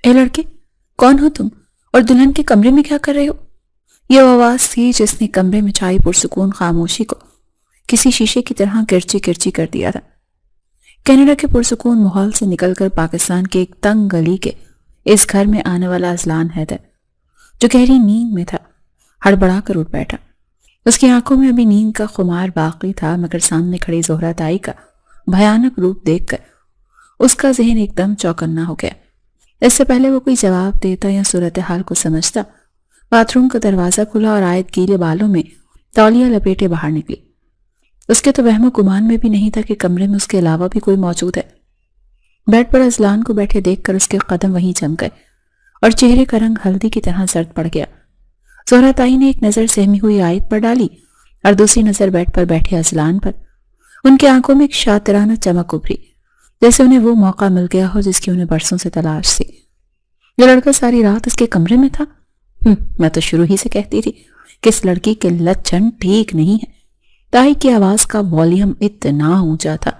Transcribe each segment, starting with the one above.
اے لڑکے، کون ہو تم اور دلہن کے کمرے میں کیا کر رہے ہو؟ یہ وہ آواز تھی جس نے کمرے میں چھائی پرسکون خاموشی کو کسی شیشے کی طرح کرچی کرچی کر دیا تھا۔ کینیڈا کے پرسکون ماحول سے نکل کر پاکستان کے ایک تنگ گلی کے اس گھر میں آنے والا اذلان حیدر، جو گہری نیند میں تھا، ہڑبڑا کر اٹھ بیٹھا۔ اس کی آنکھوں میں ابھی نیند کا خمار باقی تھا، مگر سامنے کھڑی زہرہ تائی کا بھیانک روپ دیکھ کر اس کا ذہن ایک دم چوکنا ہو گیا۔ اس سے پہلے وہ کوئی جواب دیتا یا صورتحال کو سمجھتا، باتھ روم کا دروازہ کھلا اور آیت گیلے بالوں میں تولیہ لپیٹے باہر نکلی۔ اس کے تو وہم و گمان میں بھی نہیں تھا کہ کمرے میں اس کے علاوہ بھی کوئی موجود ہے۔ بیڈ پر اذلان کو بیٹھے دیکھ کر اس کے قدم وہیں جم گئے اور چہرے کا رنگ ہلدی کی طرح زرد پڑ گیا۔ زہرہ تائی نے ایک نظر سہمی ہوئی آیت پر ڈالی اور دوسری نظر بیڈ پر بیٹھے اذلان پر۔ ان کی آنکھوں میں ایک شاطرانہ چمک ابھری، جیسے انہیں وہ موقع مل گیا ہو جس کی انہیں برسوں سے تلاش تھی۔ یہ لڑکا ساری رات اس کے کمرے میں تھا؟ میں تو شروع ہی سے کہتی تھی کہ اس لڑکی کے لچھن ٹھیک نہیں ہے۔ تائی کی آواز کا والیوم اتنا اونچا تھا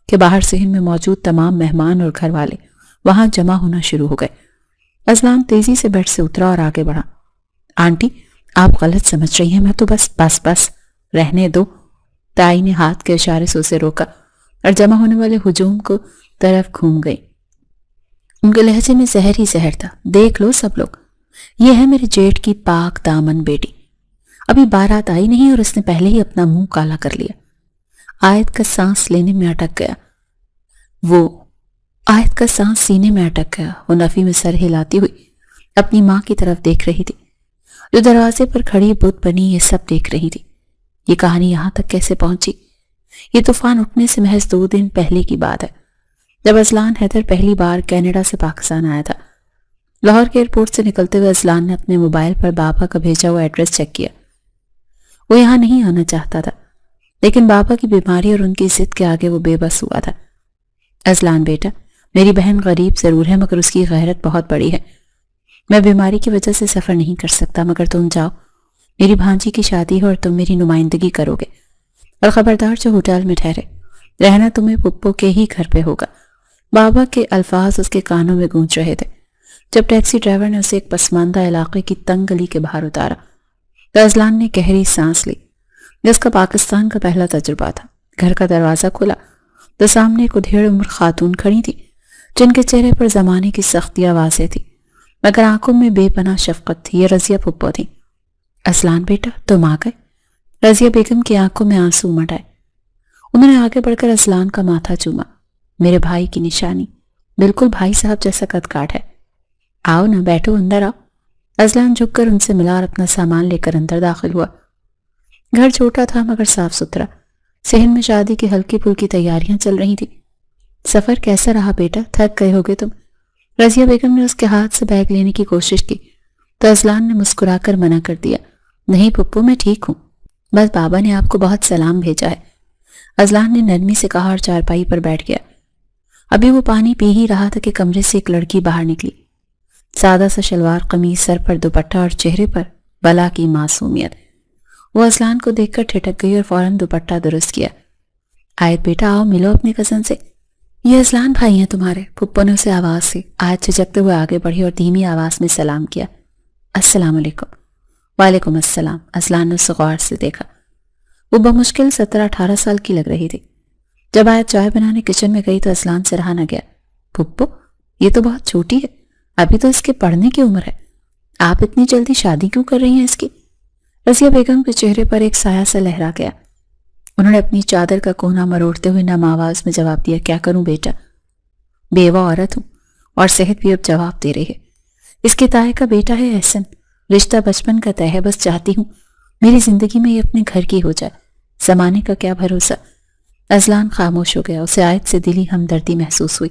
کہ باہر صحن میں موجود تمام مہمان اور گھر والے وہاں جمع ہونا شروع ہو گئے۔ اذلان تیزی سے بیڈ سے اترا اور آگے بڑھا۔ آنٹی، آپ غلط سمجھ رہی ہیں، میں تو بس رہنے دو۔ تائی نے ہاتھ کے اشارے سے اسے روکا اور جمع ہونے والے ہجوم کو طرف گھوم گئی۔ ان کے لہجے میں زہر ہی زہر تھا۔ دیکھ لو سب لوگ، یہ ہے میرے جیٹ کی پاک دامن بیٹی، ابھی بارات آئی نہیں اور اس نے پہلے ہی اپنا منہ کالا کر لیا۔ آیت کا سانس لینے میں اٹک گیا۔ آیت کا سانس سینے میں اٹک گیا۔ وہ نفی میں سر ہلاتی ہوئی اپنی ماں کی طرف دیکھ رہی تھی، جو دروازے پر کھڑی بت بنی یہ سب دیکھ رہی تھی۔ یہ کہانی یہاں تک کیسے پہنچی؟ یہ طوفان اٹھنے سے محض 2 دن پہلے کی بات ہے، جب اذلان حیدر پہلی بار کینیڈا سے پاکستان آیا تھا۔ لاہور کے ایئرپورٹ سے نکلتے ہوئے اذلان نے اپنے موبائل پر بابا کا بھیجا ہوا ایڈریس چیک کیا۔ وہ یہاں نہیں آنا چاہتا تھا، لیکن بابا کی بیماری اور ان کی ضد کے آگے وہ بے بس ہوا تھا۔ اذلان بیٹا، میری بہن غریب ضرور ہے مگر اس کی غیرت بہت بڑی ہے۔ میں بیماری کی وجہ سے سفر نہیں کر سکتا، مگر تم جاؤ، میری بھانجی کی شادی ہے اور تم میری نمائندگی کرو گے، اور خبردار جو ہوٹل میں ٹھہرے، رہنا تمہیں پپو کے ہی گھر پہ ہوگا۔ بابا کے الفاظ اس کے کانوں میں گونج رہے تھے جب ٹیکسی ڈرائیور نے اسے ایک پسماندہ علاقے کی تنگ گلی کے باہر اتارا تو اذلان نے گہری سانس لی، جس کا پاکستان کا پہلا تجربہ تھا۔ گھر کا دروازہ کھلا تو سامنے ایک ادھیڑ عمر خاتون کھڑی تھی، جن کے چہرے پر زمانے کی سختیاں واضح تھی، مگر آنکھوں میں بے پناہ شفقت تھی۔ یہ رضیہ پھپھو تھی۔ اذلان بیٹا، تم آ گئے؟ رضیہ بیگم کی آنکھوں میں آنسو امڈ آئے۔ انہوں نے آگے بڑھ کر اذلان کا ماتھا چوما۔ میرے بھائی کی نشانی، بالکل بھائی صاحب جیسا قد کاٹ ہے۔ آؤ نا، بیٹھو، اندر آؤ۔ اذلان جھک کر ان سے ملا اور اپنا سامان لے کر اندر داخل ہوا۔ گھر چھوٹا تھا مگر صاف ستھرا۔ صحن میں شادی کی ہلکی پھلکی تیاریاں چل رہی تھی۔ سفر کیسا رہا بیٹا؟ تھک گئے ہوگے تم؟ رضیہ بیگم نے اس کے ہاتھ سے بیگ لینے کی کوشش کی تو اذلان نے مسکرا کر منع کر دیا۔ نہیں پپو، میں ٹھیک ہوں، بس بابا نے آپ کو بہت سلام بھیجا ہے۔ اذلان نے نرمی سے کہا اور چارپائی پر بیٹھ گیا۔ ابھی وہ پانی پی ہی رہا تھا کہ کمرے سے ایک لڑکی باہر نکلی۔ سادہ سا شلوار قمیض، سر پر دوپٹہ اور چہرے پر بلا کی معصومیت۔ وہ اذلان کو دیکھ کر ٹھٹک گئی اور فوراً دوپٹہ درست کیا۔ آیت بیٹا، آؤ ملو اپنے کزن سے۔ یہ اذلان بھائی ہیں تمہارے؟ پھپھو نے اسے آواز سے۔ آیت جھجکتے ہوئے آگے بڑھی اور دھیمی آواز میں سلام کیا۔ السلام علیکم۔ وعلیکم السلام۔ اذلان نے اسے غور سے دیکھا۔ وہ بمشکل 17-18 سال کی لگ رہی تھی۔ جب آیت چائے بنانے کچن میں گئی تو اذلان سے رہا نہ گیا۔ پھپھو، یہ تو بہت چھوٹی ہے، ابھی تو اس کے پڑھنے کی عمر ہے، آپ اتنی جلدی شادی کیوں کر رہی ہیں اس کی؟ رضیہ بیگم کے چہرے پر ایک سایہ سا لہرا گیا۔ انہوں نے اپنی چادر کا کونا مروڑتے ہوئے نم آواز میں جواب دیا، کیا کروں بیٹا، بیوہ عورت ہوں اور صحت بھی اب جواب دے رہی ہے۔ اس کے تائے کا بیٹا ہے احسن، رشتہ بچپن کا طے ہے، بس چاہتی ہوں میری زندگی میں یہ اپنے گھر کی ہو جائے، زمانے کا کیا بھروسہ۔ اذلان خاموش ہو گیا۔ اسے آیت سے دلی ہمدردی محسوس ہوئی۔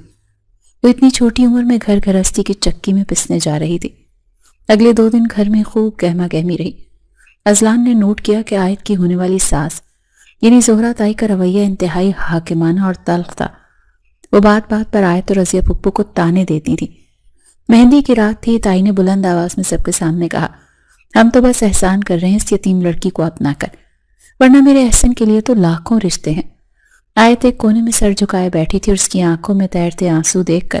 وہ اتنی چھوٹی عمر میں گھر گھرستی کی چکی میں پسنے جا رہی تھی۔ اگلے 2 دن گھر میں خوب گہما گہمی رہی۔ اذلان نے نوٹ کیا کہ آیت کی ہونے والی ساس یعنی زہرہ تائی کا رویہ انتہائی حاکمانہ اور تلخ تھا۔ وہ بات بات پر آیت اور رضیہ پھپھو کو تانے دیتی تھی۔ مہندی کی رات تھی، تائی نے بلند آواز میں سب کے سامنے کہا، ہم تو بس احسان کر رہے ہیں اس یتیم لڑکی کو اپنا کر، ورنہ میرے احسن کے لیے تو لاکھوں رشتے ہیں۔ آیت ایک کونے میں سر جھکائے بیٹھی تھی اور اس کی آنکھوں میں تیرتے آنسو دیکھ کر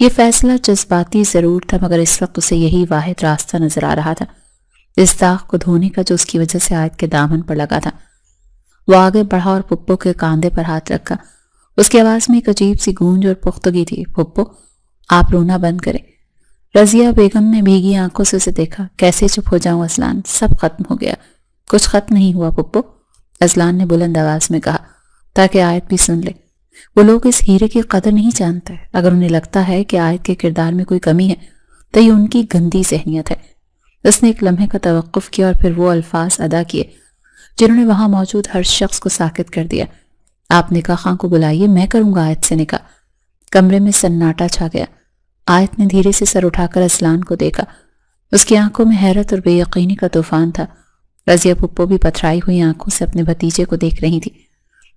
یہ فیصلہ جذباتی ضرور تھا، مگر اس وقت اسے یہی واحد راستہ نظر آ رہا تھا اس داغ کو دھونے کا جو اس کی وجہ سے آیت کے دامن پر لگا تھا۔ وہ آگے بڑھا اور پھپھو کے کاندھے پر ہاتھ رکھا۔ اس کی آواز میں ایک عجیب سی گونج اور پختگی تھی۔ پھپھو، آپ رونا بند کریں۔ رضیہ بیگم نے بھیگی آنکھوں سے اسے دیکھا۔ کیسے چپ ہو جاؤں اذلان، سب ختم ہو گیا۔ کچھ ختم نہیں ہوا پھپھو، اذلان نے بلند آواز میں کہا تاکہ آیت بھی سن لے۔ وہ لوگ اس ہیرے کی قدر نہیں جانتے۔ اگر انہیں لگتا ہے کہ آیت کے کردار میں کوئی کمی ہے تو یہ ان کی گندی ذہنیت ہے۔ اس نے ایک لمحے کا توقف کیا اور پھر وہ الفاظ ادا کیے جنہوں نے وہاں موجود ہر شخص کو ساکت کر دیا۔ آپ نکاح خاں کو بلائیے، میں کروں گا آیت سے نکاح۔ کمرے میں سناٹا چھا گیا۔ آیت نے دھیرے سے سر اٹھا کر اذلان کو دیکھا۔ اس کی آنکھوں میں حیرت اور بے یقینی کا طوفان تھا۔ رضیہ پھپھو بھی پتھرائی ہوئی آنکھوں سے اپنے بھتیجے کو دیکھ رہی تھی۔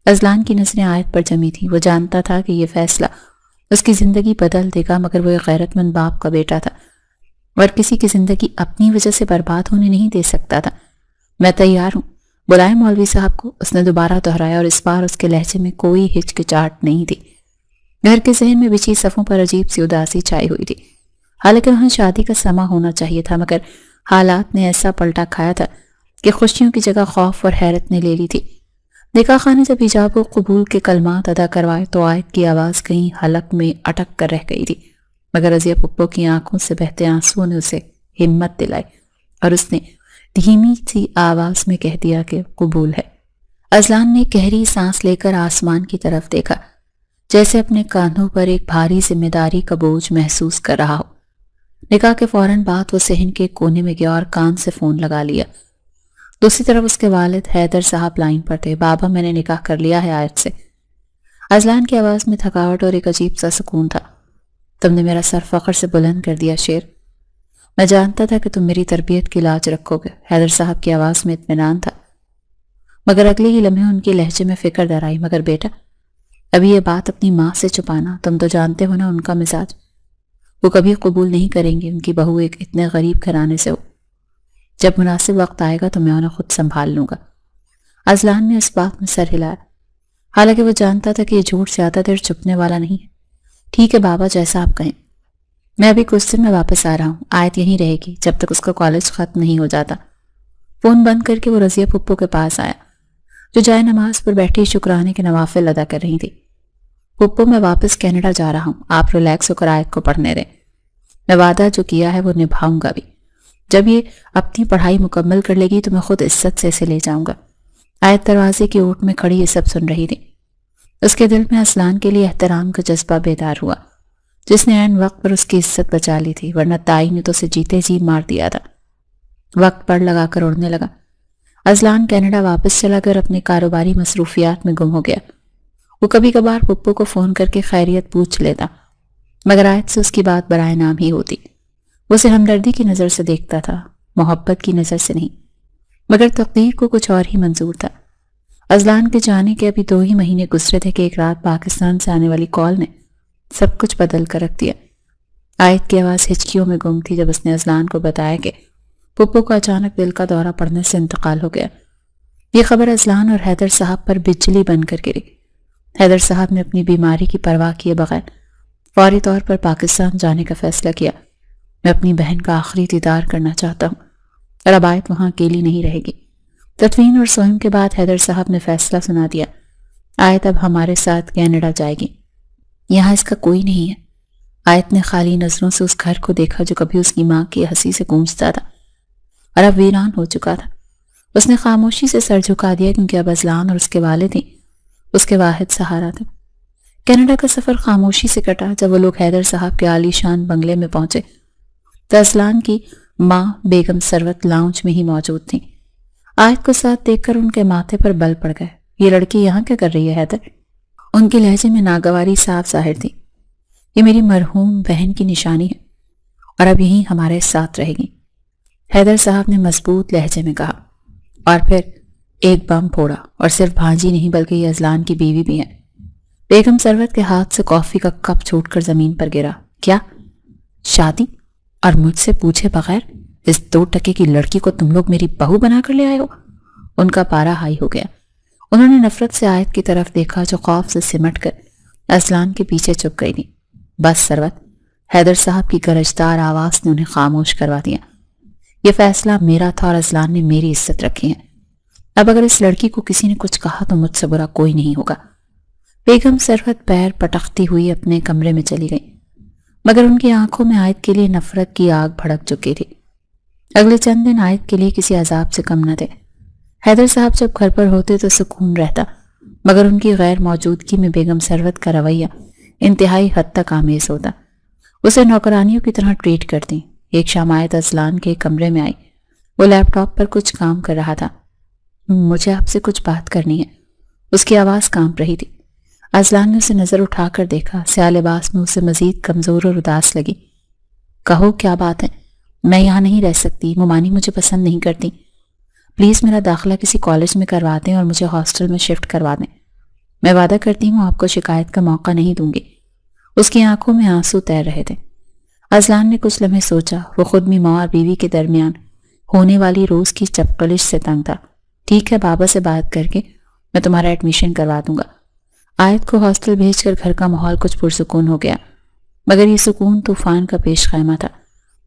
اذلان کی نظریں آیت پر جمی تھی۔ وہ جانتا تھا کہ یہ فیصلہ اس کی زندگی بدل دے گا، مگر وہ ایک غیرت مند باپ کا بیٹا تھا اور کسی کی زندگی اپنی وجہ سے برباد ہونے نہیں دے سکتا تھا۔ میں تیار ہوں، بلائیں مولوی صاحب کو، اس نے دوبارہ دہرایا اور اس بار اس کے لہجے میں کوئی ہچکچاہٹ نہیں تھی۔ گھر کے ذہن میں بچھی صفوں پر عجیب سی اداسی چھائی ہوئی تھی۔ حالانکہ وہاں شادی کا سما ہونا چاہیے تھا، مگر حالات نے ایسا پلٹا کھایا تھا کہ خوشیوں کی جگہ خوف اور حیرت نے لے لی تھی۔ نکاح خاں نے جب ایجاب و قبول کے کلمات ادا کروائے تو آیت کی آواز کہیں حلق میں اٹک کر رہ گئی تھی، مگر رضیہ پھپھو کی آنکھوں سے بہتے آنسوؤں نے اسے ہمت دلائی اور اس نے دھیمی سی آواز میں کہہ دیا کہ قبول ہے۔ اذلان نے گہری سانس لے کر آسمان کی طرف دیکھا، جیسے اپنے کاندھوں پر ایک بھاری ذمہ داری کا بوجھ محسوس کر رہا ہو۔ نکاح کے فوراً بعد وہ صحن کے کونے میں گیا اور کان سے فون لگا لیا۔ دوسری طرف اس کے والد حیدر صاحب لائن پر تھے۔ بابا، میں نے نکاح کر لیا ہے آیت سے۔ اذلان کی آواز میں تھکاوٹ اور ایک عجیب سا سکون تھا۔ تم نے میرا سر فخر سے بلند کر دیا شیر۔ میں جانتا تھا کہ تم میری تربیت کی لاج رکھو گے۔ حیدر صاحب کی آواز میں اطمینان تھا، مگر اگلے ہی لمحے ان کے لہجے میں فکر در آئی۔ مگر بیٹا، ابھی یہ بات اپنی ماں سے چھپانا، تم تو جانتے ہو نا ان کا مزاج۔ وہ کبھی قبول نہیں کریں گے ان کی بہو ایک اتنے غریب گھرانے سے ہو۔ جب مناسب وقت آئے گا تو میں انہیں خود سنبھال لوں گا۔ اذلان نے اس بات میں سر ہلایا، حالانکہ وہ جانتا تھا کہ یہ جھوٹ زیادہ دیر چھپنے والا نہیں ہے۔ ٹھیک ہے بابا، جیسا آپ کہیں۔ میں ابھی کچھ دن میں واپس آ رہا ہوں۔ آیت یہیں رہے گی جب تک اس کا کالج ختم نہیں ہو جاتا۔ فون بند کر کے وہ رضیہ پھپھو کے پاس آیا، جو جائے نماز پر بیٹھی شکرانے کے نوافل ادا کر رہی تھی۔ پھپھو، میں واپس کینیڈا جا رہا ہوں، آپ ریلیکس ہو کر آیت کو پڑھنے دیں۔ میں وعدہ جو کیا ہے وہ نبھاؤں گا بھی۔ جب یہ اپنی پڑھائی مکمل کر لے گی تو میں خود عزت سے اسے لے جاؤں گا۔ آیت دروازے کی اوٹ میں کھڑی یہ سب سن رہی تھی۔ اس کے دل میں اذلان کے لیے احترام کا جذبہ بیدار ہوا، جس نے عین وقت پر اس کی عزت بچا لی تھی، ورنہ تائی نے تو اسے جیتے جی مار دیا تھا۔ وقت پڑ لگا کر اڑنے لگا۔ اذلان کینیڈا واپس چلا کر اپنے کاروباری مصروفیات میں گم ہو گیا۔ وہ کبھی کبھار پھپھو کو فون کر کے خیریت پوچھ لیتا، مگر آیت سے اس کی بات برائے نام ہی ہوتی۔ وہ اسے ہمدردی کی نظر سے دیکھتا تھا، محبت کی نظر سے نہیں، مگر تقدیر کو کچھ اور ہی منظور تھا۔ اذلان کے جانے کے ابھی 2 ہی مہینے گزرے تھے کہ ایک رات پاکستان سے آنے والی کال نے سب کچھ بدل کر رکھ دیا۔ آیت کی آواز ہچکیوں میں گم تھی جب اس نے اذلان کو بتایا کہ پھپھو کو اچانک دل کا دورہ پڑنے سے انتقال ہو گیا۔ یہ خبر اذلان اور حیدر صاحب پر بجلی بن کر گری۔ حیدر صاحب نے اپنی بیماری کی پرواہ کیے بغیر فوری طور پر پاکستان جانے کا فیصلہ کیا۔ میں اپنی بہن کا آخری دیدار کرنا چاہتا ہوں اور اب آیت وہاں اکیلی نہیں رہے گی۔ تدفین اور سوہم کے بعد حیدر صاحب نے فیصلہ سنا دیا، آیت اب ہمارے ساتھ کینیڈا جائے گی، یہاں اس کا کوئی نہیں ہے۔ آیت نے خالی نظروں سے اس گھر کو دیکھا جو کبھی اس کی ماں کی ہنسی سے گونجتا تھا اور اب ویران ہو چکا تھا۔ اس نے خاموشی سے سر جھکا دیا کیونکہ اب اذلان اور اس کے والد ہی اس کے واحد سہارا تھے۔ کینیڈا کا سفر خاموشی سے کٹا۔ جب وہ لوگ حیدر صاحب کے عالی شان بنگلے میں پہنچے تو اذلان کی ماں بیگم ثروت لاؤنج میں ہی موجود تھیں۔ آیت کو ساتھ دیکھ کر ان کے ماتھے پر بل پڑ گئے۔ یہ لڑکی یہاں کیا کر رہی ہے حیدر؟ ان کے لہجے میں ناگواری صاف ظاہر تھی۔ یہ میری مرحوم بہن کی نشانی ہے اور اب یہیں ہمارے ساتھ رہے گی، حیدر صاحب نے مضبوط لہجے میں کہا، اور پھر ایک بم پھوڑا، اور صرف بھانجی نہیں بلکہ یہ اذلان کی بیوی بھی ہے۔ بیگم ثروت کے ہاتھ سے کافی کا کپ چھوٹ کر زمین پر گرا۔ کیا شادی؟ اور مجھ سے پوچھے بغیر اس 2 ٹکے کی لڑکی کو تم لوگ میری بہو بنا کر لے آئے ہو؟ ان کا پارا ہائی ہو گیا۔ انہوں نے نفرت سے آیت کی طرف دیکھا جو خوف سے سمٹ کر اذلان کے پیچھے چھپ گئی تھی۔ بس ثروت، حیدر صاحب کی گرجدار آواز نے انہیں خاموش کروا دیا۔ یہ فیصلہ میرا تھا اور اذلان نے میری عزت رکھی ہے۔ اب اگر اس لڑکی کو کسی نے کچھ کہا تو مجھ سے برا کوئی نہیں ہوگا۔ بیگم ثروت پیر پٹکتی ہوئی اپنے کمرے میں چلی گئی، مگر ان کی آنکھوں میں عائد کے لیے نفرت کی آگ بھڑک چکی تھی۔ اگلے چند دن عائد کے لیے کسی عذاب سے کم نہ تھے۔ حیدر صاحب جب گھر پر ہوتے تو سکون رہتا، مگر ان کی غیر موجودگی میں بیگم ثروت کا رویہ انتہائی حد تک آمیز ہوتا۔ اسے نوکرانیوں کی طرح ٹریٹ کرتی۔ ایک شام عائد اذلان کے کمرے میں آئی۔ وہ لیپ ٹاپ پر کچھ کام کر رہا تھا۔ مجھے آپ سے کچھ بات کرنی ہے، اس کی آواز کانپ رہی تھی۔ اذلان نے اسے نظر اٹھا کر دیکھا۔ سیاہ لباس میں اسے مزید کمزور اور اداس لگی۔ کہو کیا بات ہے؟ میں یہاں نہیں رہ سکتی، ممانی مجھے پسند نہیں کرتی۔ پلیز میرا داخلہ کسی کالج میں کروا دیں اور مجھے ہاسٹل میں شفٹ کروا دیں۔ میں وعدہ کرتی ہوں آپ کو شکایت کا موقع نہیں دوں گی۔ اس کی آنکھوں میں آنسو تیر رہے تھے۔ اذلان نے کچھ لمحے سوچا۔ وہ خود بھی ماں اور بیوی کے درمیان ہونے والی روز کی چپکلش سے تنگ تھا۔ ٹھیک ہے، بابا سے بات کر کے میں تمہارا ایڈمیشن کروا دوں گا۔ عائد کو ہاسٹل بھیج کر گھر کا ماحول کچھ پرسکون ہو گیا، مگر یہ سکون طوفان کا پیش خیمہ تھا۔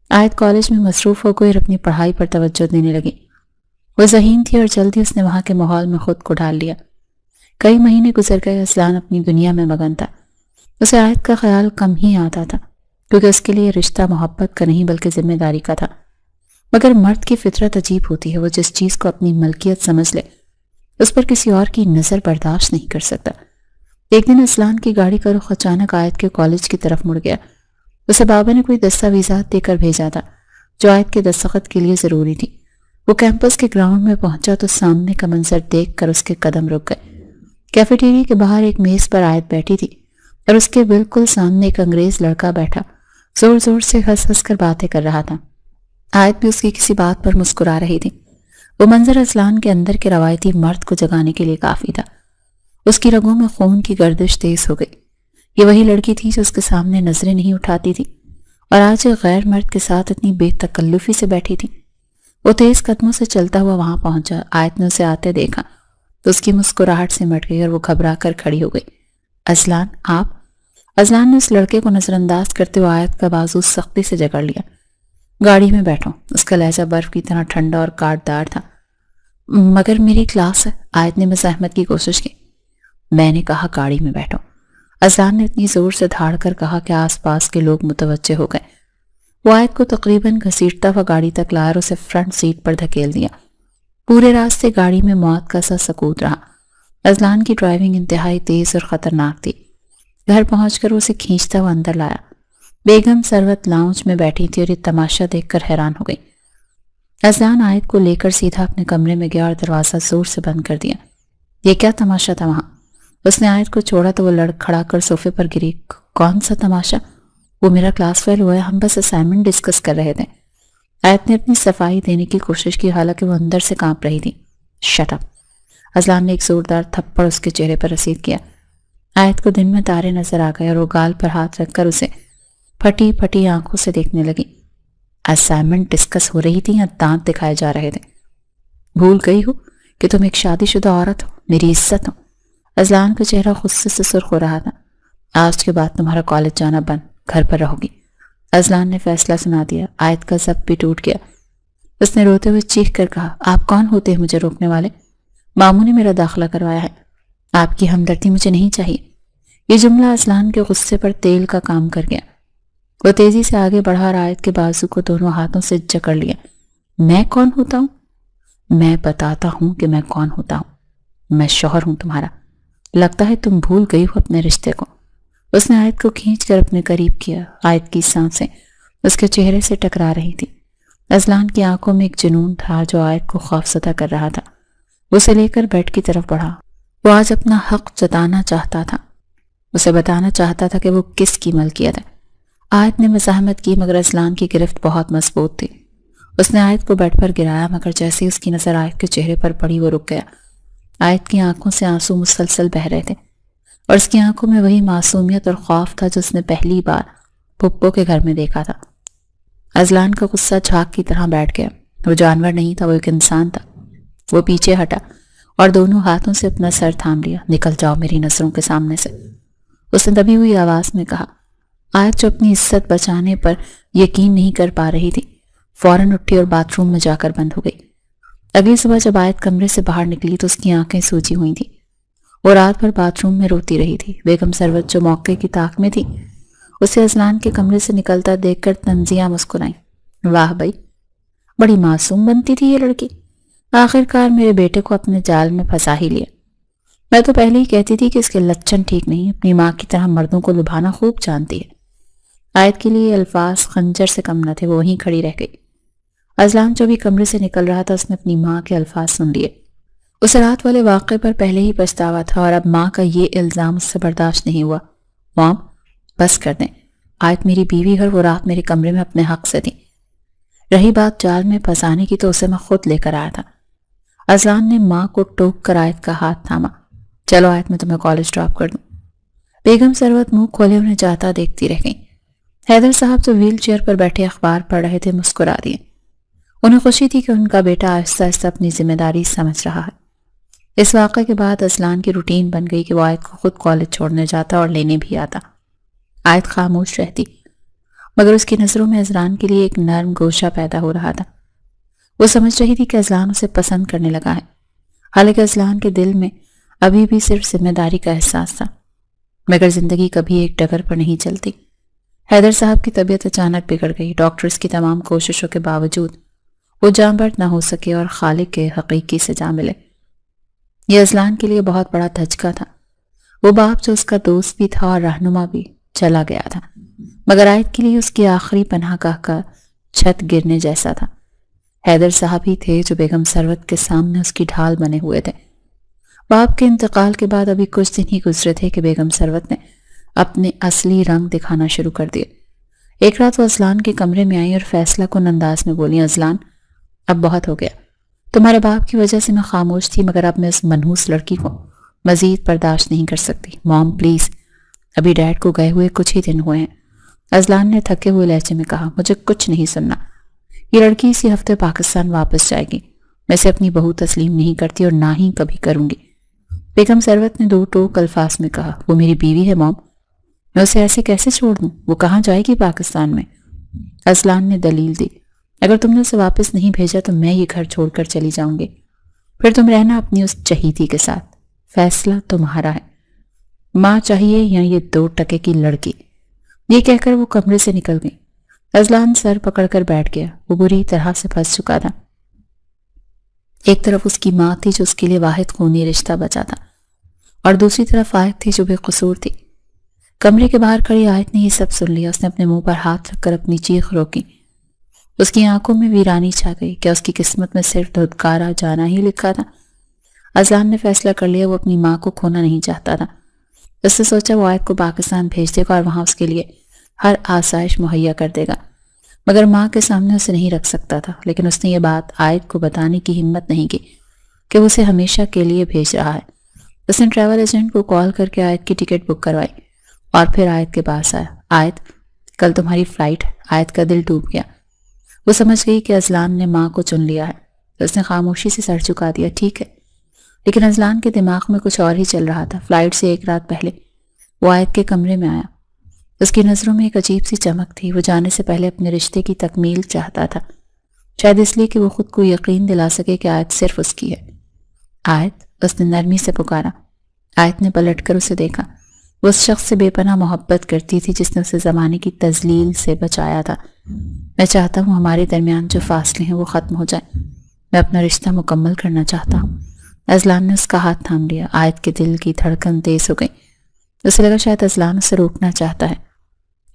عائد کالج میں مصروف ہو گئی اور اپنی پڑھائی پر توجہ دینے لگی۔ وہ ذہین تھی اور جلدی اس نے وہاں کے ماحول میں خود کو ڈال لیا۔ کئی مہینے گزر گئے۔ اذلان اپنی دنیا میں مگن تھا۔ اسے عائد کا خیال کم ہی آتا تھا، کیونکہ اس کے لیے رشتہ محبت کا نہیں بلکہ ذمہ داری کا تھا۔ مگر مرد کی فطرت عجیب ہوتی ہے، وہ جس چیز کو اپنی ملکیت سمجھ لے اس پر کسی اور کی نظر برداشت نہیں کر سکتا۔ ایک دن اذلان کی گاڑی کا رخ اچانک عائد کے کالج کی طرف مڑ گیا۔ اسے بابا نے کوئی دستاویزات دے کر بھیجا تھا جو عائد کے دستخط کے لیے ضروری تھی۔ وہ کیمپس کے گراؤنڈ میں پہنچا تو سامنے کا منظر دیکھ کر اس کے قدم رک گئے۔ کیفیٹیریا کے باہر ایک میز پر عائد بیٹھی تھی اور اس کے بالکل سامنے ایک انگریز لڑکا بیٹھا زور زور سے ہنس ہنس کر باتیں کر رہا تھا۔ عائد بھی اس کی کسی بات پر مسکرا رہی تھی۔ وہ منظر اذلان کے اندر کے روایتی مرد کو جگانے کے لیے کافی تھا۔ اس کی رگوں میں خون کی گردش تیز ہو گئی۔ یہ وہی لڑکی تھی جو اس کے سامنے نظریں نہیں اٹھاتی تھی اور آج ایک غیر مرد کے ساتھ اتنی بے تکلفی سے بیٹھی تھی۔ وہ تیز قدموں سے چلتا ہوا وہاں پہنچا۔ عائد نے اسے آتے دیکھا تو اس کی مسکراہٹ سے مٹ گئی اور وہ گھبرا کر کھڑی ہو گئی۔ اذلان، آپ؟ اذلان نے اس لڑکے کو نظر انداز کرتے ہوئے عائد کا بازو سختی سے جکڑ لیا۔ گاڑی میں بیٹھو۔ اس کا لہجہ برف کی طرح ٹھنڈا اور کاٹ دار تھا۔ مگر میری کلاس ہے، عائد نے مزاحمت کی کوشش کی۔ میں نے کہا گاڑی میں بیٹھو۔ اذلان نے اتنی زور سے دھاڑ کر کہا کہ آس پاس کے لوگ متوجہ ہو گئے۔ وہ عائد کو تقریباً گھسیٹتا ہوا گاڑی تک لایا اور اسے فرنٹ سیٹ پر دھکیل دیا۔ پورے راستے گاڑی میں موت کا سا سکوت رہا۔ اذلان کی ڈرائیونگ انتہائی تیز اور خطرناک تھی۔ گھر پہنچ کر اسے کھینچتا ہوا اندر لایا۔ بیگم ثروت لاؤنج میں بیٹھی تھی اور یہ تماشا دیکھ کر حیران ہو گئی۔ اذلان عائد کو لے کر سیدھا اپنے کمرے میں گیا اور دروازہ زور سے بند کر دیا۔ یہ کیا تماشا تھا وہاں؟ اس نے عائد کو چھوڑا تو وہ لڑ کھڑا کر صوفے پر گری۔ کون سا تماشا؟ وہ میرا کلاس فیل ہوا ہے، ہم بس اسائنمنٹ ڈسکس کر رہے تھے۔ عائد نے اپنی صفائی دینے کی کوشش کی، حالانکہ وہ اندر سے کانپ رہی تھی۔ Shut up! اذلان نے ایک زوردار تھپڑ اس کے چہرے پر رسید کیا۔ عائد کو دن میں تارے نظر آ گئے اور وہ گال پر ہاتھ رکھ کر اسے پھٹی پھٹی آنکھوں سے دیکھنے لگی۔ اسائنمنٹ ڈسکس ہو رہی تھی یا دانت دکھائے جا رہے تھے؟ بھول گئی ہو کہ تم ایک شادی شدہ عورت ہو، میری عزت ہو۔ اذلان کا چہرہ غصے سے سرخ ہو رہا تھا۔ آج کے بعد تمہارا کالج جانا بند، گھر پر رہو گی۔ اذلان نے فیصلہ سنا دیا۔ عائد کا ضبط بھی ٹوٹ گیا۔ اس نے روتے ہوئے چیخ کر کہا، آپ کون ہوتے ہیں مجھے روکنے والے؟ ماموں نے میرا داخلہ کروایا ہے، آپ کی ہمدردی مجھے نہیں چاہیے۔ یہ جملہ اذلان کے غصے پر تیل کا کام کر گیا۔ وہ تیزی سے آگے بڑھا اور عائد کے بازو کو دونوں ہاتھوں سے جکڑ لیا۔ میں کون ہوتا ہوں؟ میں بتاتا ہوں کہ میں کون ہوتا ہوں۔ میں شوہر ہوں تمہارا۔ لگتا ہے تم بھول گئی ہو اپنے رشتے کو۔ اس نے عائد کو کھینچ کر اپنے قریب کیا۔ عائد کی سانسیں اس کے چہرے سے ٹکرا رہی تھی۔ اذلان کی آنکھوں میں ایک جنون تھا جو عائد کو خوفزدہ کر رہا تھا۔ وہ اسے لے کر بیڈ کی طرف بڑھا۔ وہ آج اپنا حق جتانا چاہتا تھا۔ اسے بتانا چاہتا تھا کہ وہ کس کی ملکیت ہے۔ عائد نے مزاحمت کی، مگر اذلان کی گرفت بہت مضبوط تھی۔ اس نے عائد کو بیڈ پر گرایا، مگر جیسے ہی اس کی نظر عائد کے چہرے پر پڑی وہ رک گیا۔ عائد کی آنکھوں سے آنسو مسلسل بہہ رہے تھے اور اس کی آنکھوں میں وہی معصومیت اور خوف تھا جو اس نے پہلی بار پھپھو کے گھر میں دیکھا تھا۔ اذلان کا غصہ جھاگ کی طرح بیٹھ گیا۔ وہ جانور نہیں تھا، وہ ایک انسان تھا۔ وہ پیچھے ہٹا اور دونوں ہاتھوں سے اپنا سر تھام لیا۔ نکل جاؤ میری نظروں کے سامنے سے، اس نے دبی ہوئی آواز میں کہا۔ آیت جو اپنی عزت بچانے پر یقین نہیں کر پا رہی تھی فوراً اٹھی اور باتھ روم میں جا کر بند ہو گئی۔ اگلی صبح جب آیت کمرے سے باہر نکلی تو اس کی آنکھیں سوجی ہوئی تھیں۔ وہ رات بھر باتھ روم میں روتی رہی تھی۔ بیگم سروت جو موقع کی طاق میں تھی اسے اذلان کے کمرے سے نکلتا دیکھ کر تنزیہ مسکرائیں۔ واہ بھائی، بڑی معصوم بنتی تھی یہ لڑکی، آخر کار میرے بیٹے کو اپنے جال میں پھنسا ہی لیا۔ میں تو پہلے ہی کہتی تھی کہ اس کے لچھن ٹھیک نہیں، اپنی ماں کی طرح مردوں کو لبھانا خوب جانتی ہے۔ آیت کے لیے الفاظ خنجر سے کم نہ تھے، وہ وہیں کھڑی رہ گئی۔ اذلان جو بھی کمرے سے نکل رہا تھا اس نے اپنی ماں کے الفاظ سن لیے۔ اس رات والے واقعے پر پہلے ہی پچھتاوا تھا اور اب ماں کا یہ الزام اس سے برداشت نہیں ہوا۔ مام، بس کر دیں، آیت میری بیوی ہے، وہ رات میرے کمرے میں اپنے حق سے تھی۔ رہی بات جال میں پھنسانے کی تو اسے میں خود لے کر آیا تھا۔ اذلان نے ماں کو ٹوک کر آیت کا ہاتھ تھاما۔ چلو آیت، میں تمہیں کالج ڈراپ کر دوں۔ بیگم سروت منہ کھولے انہیں جاتا دیکھتی رہ گئیں۔ حیدر صاحب جو ویل چیئر پر بیٹھے اخبار پڑھ رہے تھے مسکرا دیے۔ انہیں خوشی تھی کہ ان کا بیٹا آہستہ آہستہ اپنی ذمہ داری سمجھ رہا ہے۔ اس واقعے کے بعد اذلان کی روٹین بن گئی کہ وہ آیت کو خود کالج چھوڑنے جاتا اور لینے بھی آتا۔ آیت خاموش رہتی مگر اس کی نظروں میں اذلان کے لیے ایک نرم گوشہ پیدا ہو رہا تھا۔ وہ سمجھ رہی تھی کہ اذلان اسے پسند کرنے لگا ہے، حالانکہ اذلان کے دل میں ابھی بھی صرف ذمہ داری کا احساس تھا۔ مگر زندگی کبھی ایک ڈگر پر نہیں چلتی۔ حیدر صاحب کی طبیعت اچانک بگڑ گئی۔ ڈاکٹرز کی تمام کوششوں کے باوجود وہ جاں بحث نہ ہو سکے اور خالق کے حقیقی سے جا ملے۔ یہ اذلان کے لیے بہت بڑا دھچکا تھا۔ وہ باپ جو اس کا دوست بھی تھا اور رہنما بھی چلا گیا تھا، مگر آیت کے لیے اس کی آخری پناہ گاہ کا چھت گرنے جیسا تھا۔ حیدر صاحب ہی تھے جو بیگم سروت کے سامنے اس کی ڈھال بنے ہوئے تھے۔ باپ کے انتقال کے بعد ابھی کچھ دن ہی گزرے تھے کہ بیگم سروت نے اپنے اصلی رنگ دکھانا شروع کر دیے۔ ایک رات وہ اذلان کے کمرے میں آئی اور فیصلہ کن انداز میں بولی، اذلان، اب بہت ہو گیا۔ تمہارے باپ کی وجہ سے میں خاموش تھی، مگر اب میں اس منحوس لڑکی کو مزید برداشت نہیں کر سکتی۔ مام پلیز، ابھی ڈیڈ کو گئے ہوئے کچھ ہی دن ہوئے ہیں۔ اذلان نے تھکے ہوئے لہجے میں کہا، مجھے کچھ نہیں سننا۔ یہ لڑکی اسی ہفتے پاکستان واپس جائے گی۔ میں اسے اپنی بہو تسلیم نہیں کرتی اور نہ ہی کبھی کروں گی۔ بیگم سروت نے دو ٹوک الفاظ میں کہا، وہ میری بیوی ہے مام، میں اسے ایسے کیسے چھوڑ دوں؟ وہ کہاں جائے گی پاکستان میں؟ اذلان نے دلیل دی، اگر تم نے اسے واپس نہیں بھیجا تو میں یہ گھر چھوڑ کر چلی جاؤں گی، پھر تم رہنا اپنی اس چہیتی کے ساتھ، فیصلہ تمہارا ہے، ماں چاہیے یا یہ 2 ٹکے کی لڑکی۔ یہ کہہ کر وہ کمرے سے نکل گئی۔ اذلان سر پکڑ کر بیٹھ گیا۔ وہ بری طرح سے پھنس چکا تھا۔ ایک طرف اس کی ماں تھی جو اس کے لیے واحد خونی رشتہ بچا تھا، اور دوسری طرف آیت تھی جو بے قصور تھی۔ کمرے کے باہر کھڑی آیت نے یہ سب سن لیا۔ اس نے اپنے منہ پر ہاتھ رکھ کر اپنی چیخ روکی۔ اس کی آنکھوں میں ویرانی چھا گئی۔ کیا اس کی قسمت میں صرف دھتکارا جانا ہی لکھا تھا؟ اذلان نے فیصلہ کر لیا، وہ اپنی ماں کو کھونا نہیں چاہتا تھا۔ اس نے سوچا وہ آیت کو پاکستان بھیج دے گا اور وہاں اس کے لیے ہر آسائش مہیا کر دے گا، مگر ماں کے سامنے اسے نہیں رکھ سکتا تھا۔ لیکن اس نے یہ بات آیت کو بتانے کی ہمت نہیں کی کہ وہ اسے ہمیشہ کے لیے بھیج رہا ہے۔ اس نے ٹریول ایجنٹ کو کال کر کے آیت کی ٹکٹ بک کروائی اور پھر آیت کے پاس آیا۔ آیت، کل تمہاری فلائٹ۔ آیت کا دل ڈوب گیا۔ وہ سمجھ گئی کہ اذلان نے ماں کو چن لیا ہے۔ اس نے خاموشی سے سر جھکا دیا، ٹھیک ہے۔ لیکن اذلان کے دماغ میں کچھ اور ہی چل رہا تھا۔ فلائٹ سے 1 رات پہلے وہ آیت کے کمرے میں آیا۔ اس کی نظروں میں ایک عجیب سی چمک تھی۔ وہ جانے سے پہلے اپنے رشتے کی تکمیل چاہتا تھا، شاید اس لیے کہ وہ خود کو یقین دلا سکے کہ آیت صرف اس کی ہے۔ آیت، اس نے نرمی سے پکارا۔ آیت نے پلٹ کر اسے دیکھا۔ وہ اس شخص سے بے پناہ محبت کرتی تھی جس نے اسے زمانے کی تذلیل سے بچایا تھا۔ میں چاہتا ہوں ہمارے درمیان جو فاصلے ہیں وہ ختم ہو جائیں۔ میں اپنا رشتہ مکمل کرنا چاہتا ہوں۔ اذلان نے اس کا ہاتھ تھام لیا۔ آیت کے دل کی دھڑکن تیز ہو گئی۔ اسے لگا شاید اذلان اسے روکنا چاہتا ہے،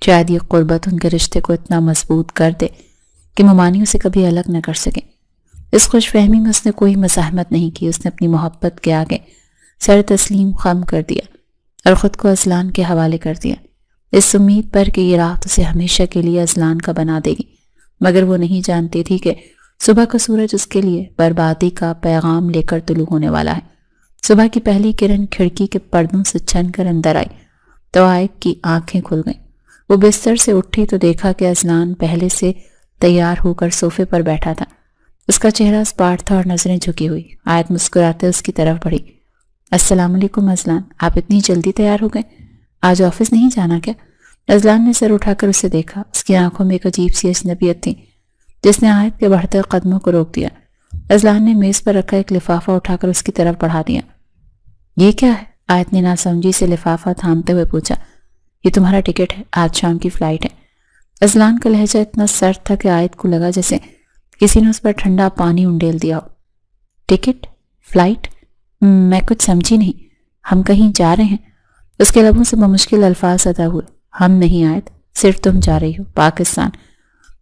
شاید یہ قربت ان کے رشتے کو اتنا مضبوط کر دے کہ ممانی اسے کبھی الگ نہ کر سکے۔ اس خوش فہمی میں اس نے کوئی مزاحمت نہیں کی۔ اس نے اپنی محبت کے آگے سر تسلیم خم کر دیا اور خود کو اذلان کے حوالے کر دیا، اس امید پر کہ یہ رات اسے ہمیشہ کے لیے اذلان کا بنا دے گی۔ مگر وہ نہیں جانتی تھی کہ صبح کا سورج اس کے لیے بربادی کا پیغام لے کر طلوع ہونے والا ہے۔ صبح کی پہلی کرن کھڑکی کے پردوں سے چھن کر اندر آئی تو آیت کی آنکھیں کھل گئیں۔ وہ بستر سے اٹھی تو دیکھا کہ اذلان پہلے سے تیار ہو کر صوفے پر بیٹھا تھا۔ اس کا چہرہ سپاٹ تھا اور نظریں جھکی ہوئی۔ آیت مسکراتے اس کی طرف بڑھی۔ السلام علیکم اذلان، آپ اتنی جلدی تیار ہو گئے؟ آج آفس نہیں جانا کیا؟ ازلان نے سر اٹھا کر اسے دیکھا. اس کی آنکھوں میں ایک عجیب سی اجنبیت تھی جس نے آیت کے بڑھتے قدموں کو روک دیا. ازلان نے میز پر رکھا ایک لفافہ اٹھا کر اس کی طرف بڑھا دیا. یہ کیا ہے؟ آیت نے ناسمجھی سے لفافہ تھامتے ہوئے پوچھا. یہ تمہارا ٹکٹ ہے، آج شام کی فلائٹ ہے. ازلان کا لہجہ اتنا سرد تھا کہ آیت کو لگا جیسے کسی نے اس پر ٹھنڈا پانی انڈیل دیا ہو. ٹکٹ؟ فلائٹ؟ میں کچھ سمجھی نہیں. ہم کہیں جا رہے ہیں؟ اس کے لبوں سے بمشکل الفاظ ادا ہوئے. ہم نہیں آیت، صرف تم جا رہی ہو پاکستان.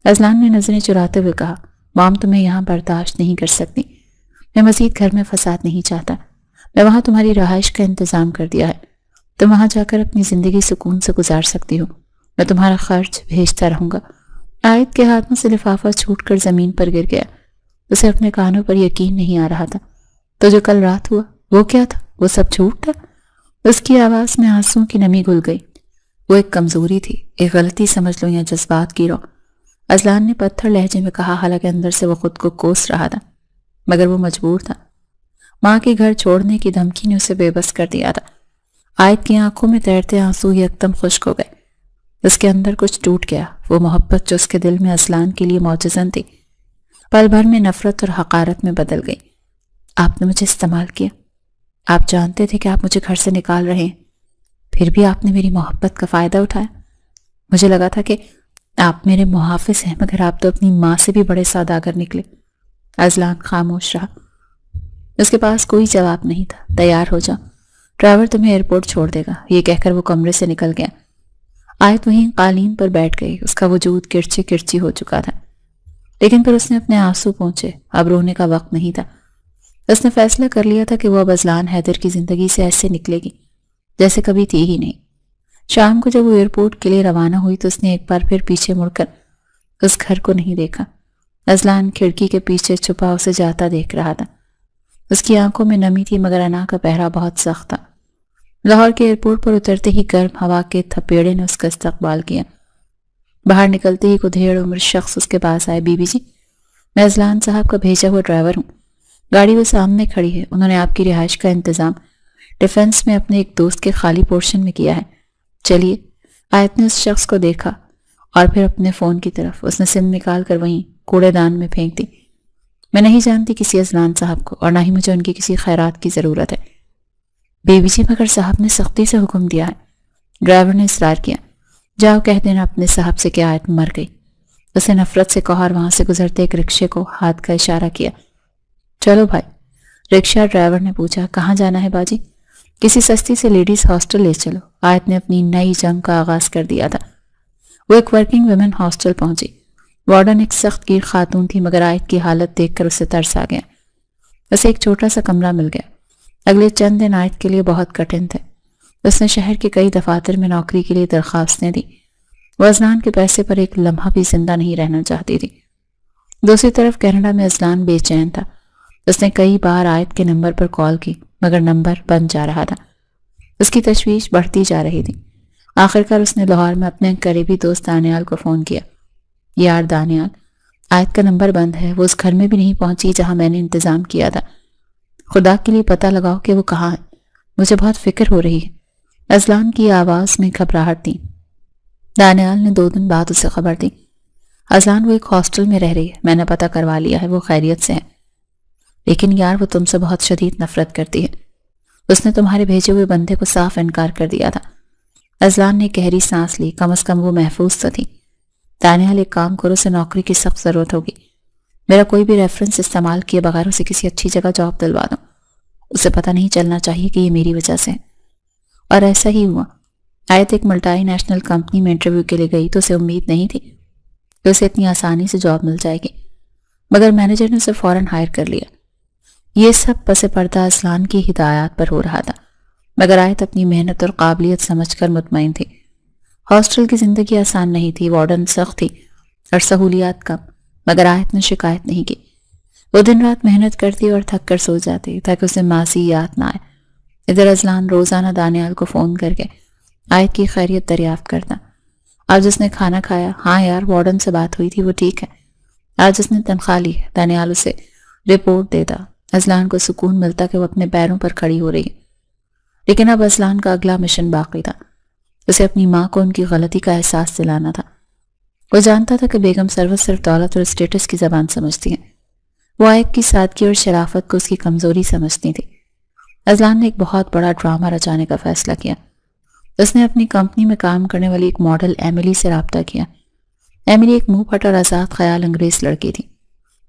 ازلان نے نظریں چراتے ہوئے کہا. مام تمہیں یہاں برداشت نہیں کر سکتی. میں مزید گھر میں فساد نہیں چاہتا. میں وہاں تمہاری رہائش کا انتظام کر دیا ہے. تم وہاں جا کر اپنی زندگی سکون سے گزار سکتی ہو. میں تمہارا خرچ بھیجتا رہوں گا. آیت کے ہاتھوں سے لفافہ چھوٹ کر زمین پر گر گیا. اسے اپنے کانوں پر یقین نہیں آ رہا تھا. تو جو کل رات ہوا وہ کیا تھا؟ وہ سب جھوٹ تھا؟ اس کی آواز میں آنسوں کی نمی گھل گئی. وہ ایک کمزوری تھی، ایک غلطی سمجھ لو یا جذبات کی رو. ازلان نے پتھر لہجے میں کہا، حالانکہ اندر سے وہ خود کو کوس رہا تھا، مگر وہ مجبور تھا. ماں کے گھر چھوڑنے کی دھمکی نے اسے بے بس کر دیا تھا. آیت کی آنکھوں میں تیرتے آنسو یکدم خشک ہو گئے. اس کے اندر کچھ ٹوٹ گیا. وہ محبت جو اس کے دل میں ازلان کے لیے معجزن تھی، پل بھر میں نفرت اور حقارت میں بدل گئی. آپ نے مجھے استعمال کیا. آپ جانتے تھے کہ آپ مجھے گھر سے نکال رہے ہیں، پھر بھی آپ نے میری محبت کا فائدہ اٹھایا. مجھے لگا تھا کہ آپ میرے محافظ ہیں، مگر آپ تو اپنی ماں سے بھی بڑے سوداگر نکلے. ازلان خاموش رہا. اس کے پاس کوئی جواب نہیں تھا. تیار ہو جاؤ، ڈرائیور تمہیں ایئرپورٹ چھوڑ دے گا. یہ کہہ کر وہ کمرے سے نکل گیا. آیت وہیں قالین پر بیٹھ گئی. اس کا وجود کرچی کرچی ہو چکا تھا، لیکن پھر اس نے اپنے آنسو پونچھے. اب رونے کا وقت نہیں تھا. اس نے فیصلہ کر لیا تھا کہ وہ اب ازلان حیدر کی زندگی سے ایسے نکلے گی جیسے کبھی تھی ہی نہیں. شام کو جب وہ ایئرپورٹ کے لیے روانہ ہوئی تو اس نے ایک بار پھر پیچھے مڑ کر اس گھر کو نہیں دیکھا. ازلان کھڑکی کے پیچھے چھپا اسے جاتا دیکھ رہا تھا. اس کی آنکھوں میں نمی تھی، مگر انا کا پہرا بہت سخت تھا. لاہور کے ایئرپورٹ پر اترتے ہی گرم ہوا کے تھپیڑے نے اس کا استقبال کیا. باہر نکلتے ہی کوئی ڈھیڑ عمر شخص اس کے پاس آئے. بی بی جی، میں ازلان صاحب کا بھیجا ہوا ڈرائیور ہوں. گاڑی وہ سامنے کھڑی ہے. انہوں نے آپ کی رہائش کا انتظام ڈیفنس میں اپنے ایک دوست کے خالی پورشن میں کیا ہے. چلیے. آیت نے اس شخص کو دیکھا اور پھر اپنے فون کی طرف. اس نے سم نکال کر وہیں کوڑے دان میں پھینک دی. میں نہیں جانتی کسی ازلان صاحب کو، اور نہ ہی مجھے ان کی کسی خیرات کی ضرورت ہے. بی بی جی، مگر صاحب نے سختی سے حکم دیا ہے. ڈرائیور نے اصرار کیا. جاؤ کہہ دینا اپنے صاحب سے کہ آیت مر گئی. اسے نفرت سے کہا اور وہاں سے گزرتے ایک رکشے کو ہاتھ کا اشارہ کیا. چلو بھائی. رکشہ ڈرائیور نے پوچھا. کہاں جانا ہے باجی؟ کسی سستی سے لیڈیز ہاسٹل لے چلو. آیت نے اپنی نئی جنگ کا آغاز کر دیا تھا. وہ ایک ورکنگ ویمن ہاسٹل پہنچی. وارڈن ایک سخت گیر خاتون تھی، مگر آیت کی حالت دیکھ کر اسے ترس آ گیا. اسے ایک چھوٹا سا کمرہ مل گیا. اگلے چند دن آیت کے لیے بہت کٹھن تھے. اس نے شہر کے کئی دفاتر میں نوکری کے لیے درخواستیں دی. وہ ازلان کے پیسے پر ایک لمحہ بھی زندہ نہیں رہنا چاہتی تھی. دوسری طرف کینیڈا میں ازلان بے چین تھا. اس نے کئی بار آیت کے نمبر پر کال کی، مگر نمبر بند جا رہا تھا. اس کی تشویش بڑھتی جا رہی تھی. آخرکار اس نے لاہور میں اپنے قریبی دوست دانیال کو فون کیا. یار دانیال، آیت کا نمبر بند ہے. وہ اس گھر میں بھی نہیں پہنچی جہاں میں نے انتظام کیا تھا. خدا کے لیے پتہ لگاؤ کہ وہ کہاں ہے. مجھے بہت فکر ہو رہی ہے. ازلان کی آواز میں گھبراہٹ تھی. دانیال نے 2 دن بعد اسے خبر دی. ازلان وہ ایک ہاسٹل میں رہ رہی ہے. میں نے پتہ کروا لیا ہے، وہ خیریت سے ہے. لیکن یار وہ تم سے بہت شدید نفرت کرتی ہے. اس نے تمہارے بھیجے ہوئے بندے کو صاف انکار کر دیا تھا. ازلان نے گہری سانس لی. کم از کم وہ محفوظ تو تھی. دانیال، ایک کام کرو، اسے نوکری کی سخت ضرورت ہوگی. میرا کوئی بھی ریفرنس استعمال کیے بغیر اسے کسی اچھی جگہ جاب دلوا دو. اسے پتہ نہیں چلنا چاہیے کہ یہ میری وجہ سے ہے. اور ایسا ہی ہوا. آیت ایک ملٹائی نیشنل کمپنی میں انٹرویو کے لیے گئی تو اسے امید نہیں تھی کہ اسے اتنی آسانی سے جاب مل جائے گی، مگر مینیجر نے اسے فوراً ہائر کر لیا. یہ سب پس پردہ ازلان کی ہدایات پر ہو رہا تھا، مگر آیت اپنی محنت اور قابلیت سمجھ کر مطمئن تھی. ہاسٹل کی زندگی آسان نہیں تھی. وارڈن سخت تھی اور سہولیات کم، مگر آیت نے شکایت نہیں کی. وہ دن رات محنت کرتی اور تھک کر سو جاتی تاکہ اسے ماضی یاد نہ آئے. ادھر ازلان روزانہ دانیال کو فون کر کے آیت کی خیریت دریافت کرتا. آج اس نے کھانا کھایا؟ ہاں یار، وارڈن سے بات ہوئی تھی، وہ ٹھیک ہے. آج اس نے تنخواہ لی ہے. دانیال اسے رپورٹ دیتا. ازلان کو سکون ملتا کہ وہ اپنے پیروں پر کھڑی ہو رہی ہے. لیکن اب ازلان کا اگلا مشن باقی تھا. اسے اپنی ماں کو ان کی غلطی کا احساس دلانا تھا۔ وہ جانتا تھا کہ بیگم سروت صرف دولت اور اسٹیٹس کی زبان سمجھتی ہیں۔ وہ عائد کی سادگی اور شرافت کو اس کی کمزوری سمجھتی تھی۔ اذلان نے ایک بہت بڑا ڈرامہ رچانے کا فیصلہ کیا۔ اس نے اپنی کمپنی میں کام کرنے والی ایک ماڈل ایملی سے رابطہ کیا۔ ایملی ایک منہ پھٹ اور آزاد خیال انگریز لڑکی تھی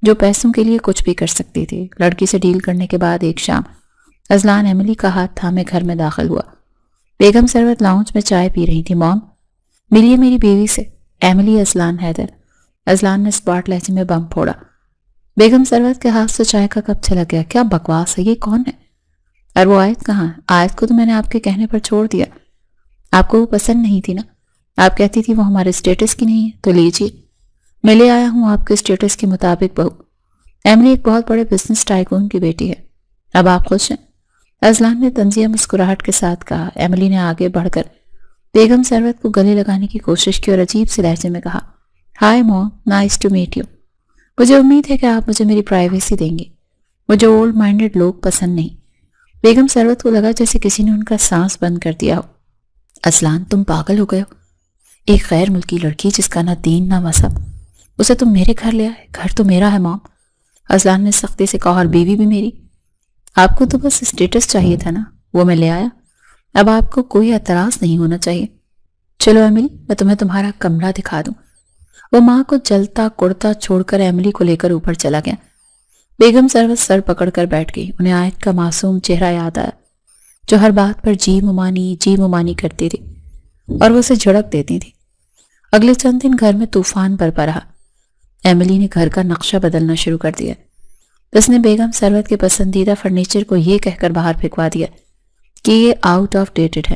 جو پیسوں کے لیے کچھ بھی کر سکتی تھی۔ لڑکی سے ڈیل کرنے کے بعد ایک شام اذلان ایملی کا ہاتھ تھامے گھر میں داخل ہوا۔ بیگم سروت لاؤنج میں چائے پی رہی تھی۔ موم، ملیے میری بیوی سے، ایملی اذلان حیدر۔ اذلان نے اسپاٹ لہجے میں بم پھوڑا۔ بیگم سروت کے ہاتھ سے چائے کا کپ چھلک گیا۔ کیا بکواس ہے، یہ کون ہے؟ اور وہ آیت کہاں؟ آیت کو تو میں نے آپ کے کہنے پر چھوڑ دیا۔ آپ کو وہ پسند نہیں تھی نا؟ آپ کہتی تھی وہ ہمارے اسٹیٹس کی نہیں ہے، تو لیجیے، میں لے آیا ہوں آپ کے اسٹیٹس کے مطابق بہو۔ ایملی ایک بہت بڑے بزنس ٹائکون کی بیٹی ہے۔ اب آپ خوش ہیں؟ اذلان نے طنزیہ مسکراہٹ کے ساتھ کہا۔ ایملی نے آگے بڑھ کر بیگم سروت کو گلے لگانے کی کوشش کی اور عجیب سے لہجے میں کہا، hi mom, nice to meet you. مجھے امید ہے کہ آپ مجھے میری پرائیویسی دیں گے۔ مجھے اولڈ مائنڈڈ لوگ پسند نہیں۔ بیگم سروت کو لگا جیسے کسی نے ان کا سانس بند کر دیا ہو۔ اذلان، تم پاگل ہو گئے ہو؟ ایک غیر ملکی لڑکی جس کا نہ دین نہ مذہب، اسے تم میرے گھر لے آئے؟ گھر تو میرا ہے موم، اذلان نے سختی سے کہا، اور بیوی بھی میری۔ آپ کو تو بس اسٹیٹس چاہیے تھا نا، وہ میں لے آیا۔ اب آپ کو کوئی اعتراض نہیں ہونا چاہیے۔ چلو ایملی، میں تمہیں تمہارا کمرہ دکھا دوں۔ وہ ماں کو جلتا کڑتا چھوڑ کر ایملی کو لے کر اوپر چلا گیا۔ بیگم سروت سر پکڑ کر بیٹھ گئی۔ انہیں آیت کا معصوم چہرہ یاد آیا جو ہر بات پر جی ممانی کرتی تھی اور وہ اسے جھڑک دیتی تھی۔ اگلے چند دن گھر میں طوفان برپا رہا۔ ایملی نے گھر کا نقشہ بدلنا شروع کر دیا۔ اس نے بیگم سروت کے پسندیدہ فرنیچر کو یہ کہہ کر باہر پھینکوا دیا کہ یہ آؤٹ آف ڈیٹڈ ہے۔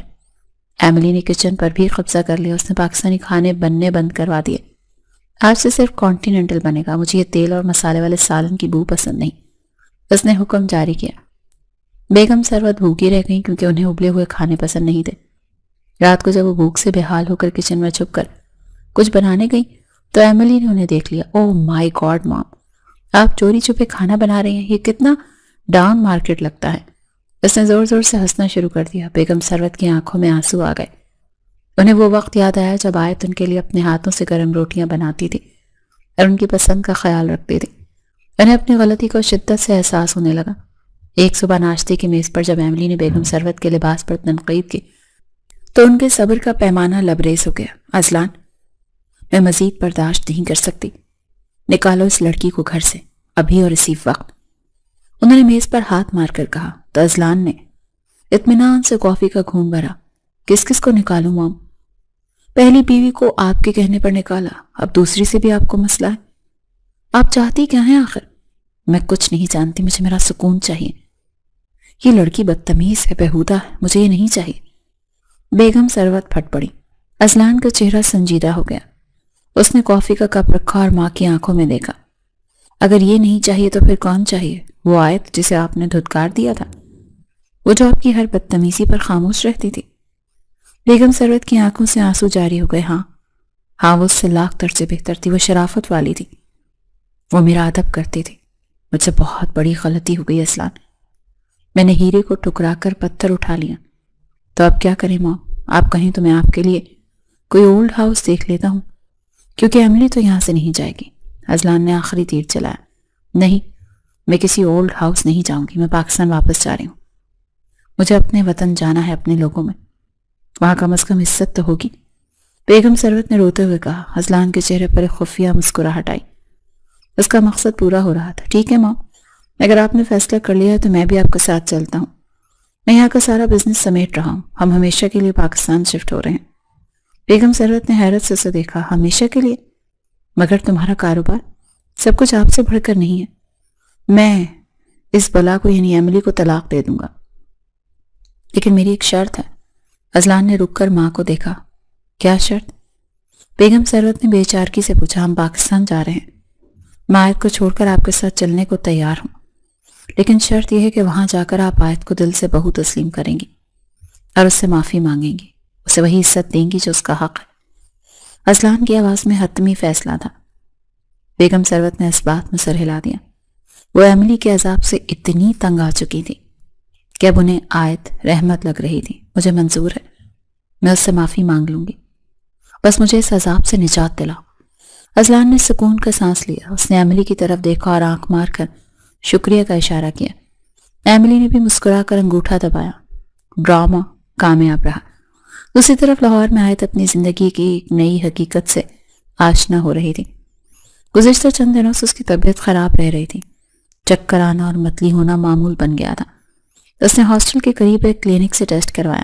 ایملی نے کچن پر بھی قبضہ کر لیا۔ اس نے پاکستانی کھانے بننے بند کروا دیے۔ آج سے صرف کانٹیننٹل بنے گا، مجھے یہ تیل اور مسالے والے سالن کی بو پسند نہیں، اس نے حکم جاری کیا۔ بیگم سروت بھوکی رہ گئیں کیونکہ انہیں ابلے ہوئے کھانے پسند نہیں تھے۔ رات کو جب وہ بھوک سے بےحال ہو کر کچن میں چھپ کر کچھ بنانے گئیں تو ایملی نے انہیں دیکھ لیا۔ اوہ مائی گاڈ مام، آپ چوری چھپے کھانا بنا رہے ہیں، یہ کتنا ڈاؤن مارکیٹ لگتا ہے۔ اس نے زور زور سے ہنسنا شروع کر دیا۔ بیگم سروت کی آنکھوں میں آنسو آ گئے۔ انہیں وہ وقت یاد آیا جب آیت ان کے لیے اپنے ہاتھوں سے گرم روٹیاں بناتی تھی اور ان کی پسند کا خیال رکھتی تھی۔ انہیں اپنی غلطی کو شدت سے احساس ہونے لگا۔ ایک صبح ناشتے کی میز پر جب ایملی نے بیگم سروت کے لباس پر تنقید کی تو ان کے صبر کا پیمانہ لبریز ہو گیا۔ اذلان، میں مزید برداشت نہیں کر سکتی، نکالو اس لڑکی کو گھر سے، ابھی اور اسی وقت۔ انہوں نے میز پر ہاتھ مار کر کہا تو اذلان نے اطمینان سے کافی کا گھونٹ بھرا۔ کس کس کو نکالوں مام؟ پہلی بیوی کو آپ کے کہنے پر نکالا، اب دوسری سے بھی آپ کو مسئلہ ہے۔ آپ چاہتی کیا ہیں آخر؟ میں کچھ نہیں جانتی، مجھے میرا سکون چاہیے۔ یہ لڑکی بدتمیز ہے، بےہودہ ہے، مجھے یہ نہیں چاہیے۔ بیگم سروت پھٹ پڑی۔ اذلان کا چہرہ سنجیدہ ہو گیا۔ اس نے کافی کا کپ رکھا اور ماں کی آنکھوں میں دیکھا۔ اگر یہ نہیں چاہیے تو پھر کون چاہیے؟ وہ آیت جسے آپ نے دھتکار دیا تھا، وہ جو آپ کی ہر بدتمیزی پر خاموش رہتی تھی۔ بیگم سروت کی آنکھوں سے آنسو جاری ہو گئے۔ ہاں وہ اس سے لاکھ درجے بہتر تھی، وہ شرافت والی تھی، وہ میرا ادب کرتی تھی۔ مجھ سے بہت بڑی غلطی ہو گئی اذلان، میں نے ہیرے کو ٹکرا کر پتھر اٹھا لیا۔ تو اب کیا کریں ماں؟ آپ کہیں تو میں آپ کے لیے کوئی اولڈ ہاؤس دیکھ لیتا ہوں، کیونکہ ایملی تو یہاں سے نہیں جائے گی۔ اذلان نے آخری تیر چلایا۔ نہیں، میں کسی اولڈ ہاؤس نہیں جاؤں گی، میں پاکستان واپس جا رہی ہوں۔ مجھے اپنے وطن جانا ہے، اپنے لوگوں میں، وہاں کم از کم عزت تو ہوگی۔ بیگم سروت نے روتے ہوئے کہا۔ اذلان کے چہرے پر ایک خفیہ مسکراہٹ آئی۔ اس کا مقصد پورا ہو رہا تھا۔ ٹھیک ہے ماں، اگر آپ نے فیصلہ کر لیا ہے تو میں بھی آپ کے ساتھ چلتا ہوں۔ میں یہاں کا سارا بزنس سمیٹ رہا ہوں، ہم ہمیشہ کے لیے پاکستان شفٹ ہو رہے ہیں۔ بیگم سروت نے حیرت سے اسے دیکھا۔ ہمیشہ کے لیے؟ مگر تمہارا کاروبار؟ سب کچھ آپ سے بڑھ کر نہیں ہے۔ میں اس بلا کو یعنی ایملی کو طلاق دے دوں گا، لیکن میری ایک شرط ہے۔ اذلان نے رک کر ماں کو دیکھا۔ کیا شرط؟ بیگم سروت نے بے چارگی سے پوچھا۔ ہم پاکستان جا رہے ہیں، میں آیت کو چھوڑ کر آپ کے ساتھ چلنے کو تیار ہوں، لیکن شرط یہ ہے کہ وہاں جا کر آپ آیت کو دل سے بہو تسلیم کریں گی اور اس سے معافی مانگیں گی، اسے وہی عزت دیں گی جو اس کا حق ہے۔ اذلان کی آواز میں حتمی فیصلہ تھا۔ بیگم سروت نے اس بات میں سر ہلا دیا۔ وہ ایملی کے عذاب سے اتنی تنگ آ چکی تھی کہ اب انہیں آیت رحمت لگ رہی تھی۔ مجھے منظور ہے، میں اس سے معافی مانگ لوں گی، بس مجھے اس عذاب سے نجات دلاؤ۔ اذلان نے سکون کا سانس لیا۔ اس نے ایملی کی طرف دیکھا اور آنکھ مار کر شکریہ کا اشارہ کیا۔ ایملی نے بھی مسکرا کر انگوٹھا دبایا۔ ڈرامہ کامیاب رہا۔ دوسری طرف لاہور میں آیت اپنی زندگی کی ایک نئی حقیقت سے آشنا ہو رہی تھی۔ گزشتہ چند دنوں سے اس کی طبیعت خراب رہ رہی تھی۔ چکر آنا اور متلی ہونا معمول بن گیا تھا۔ اس نے ہاسٹل کے قریب ایک کلینک سے ٹیسٹ کروایا۔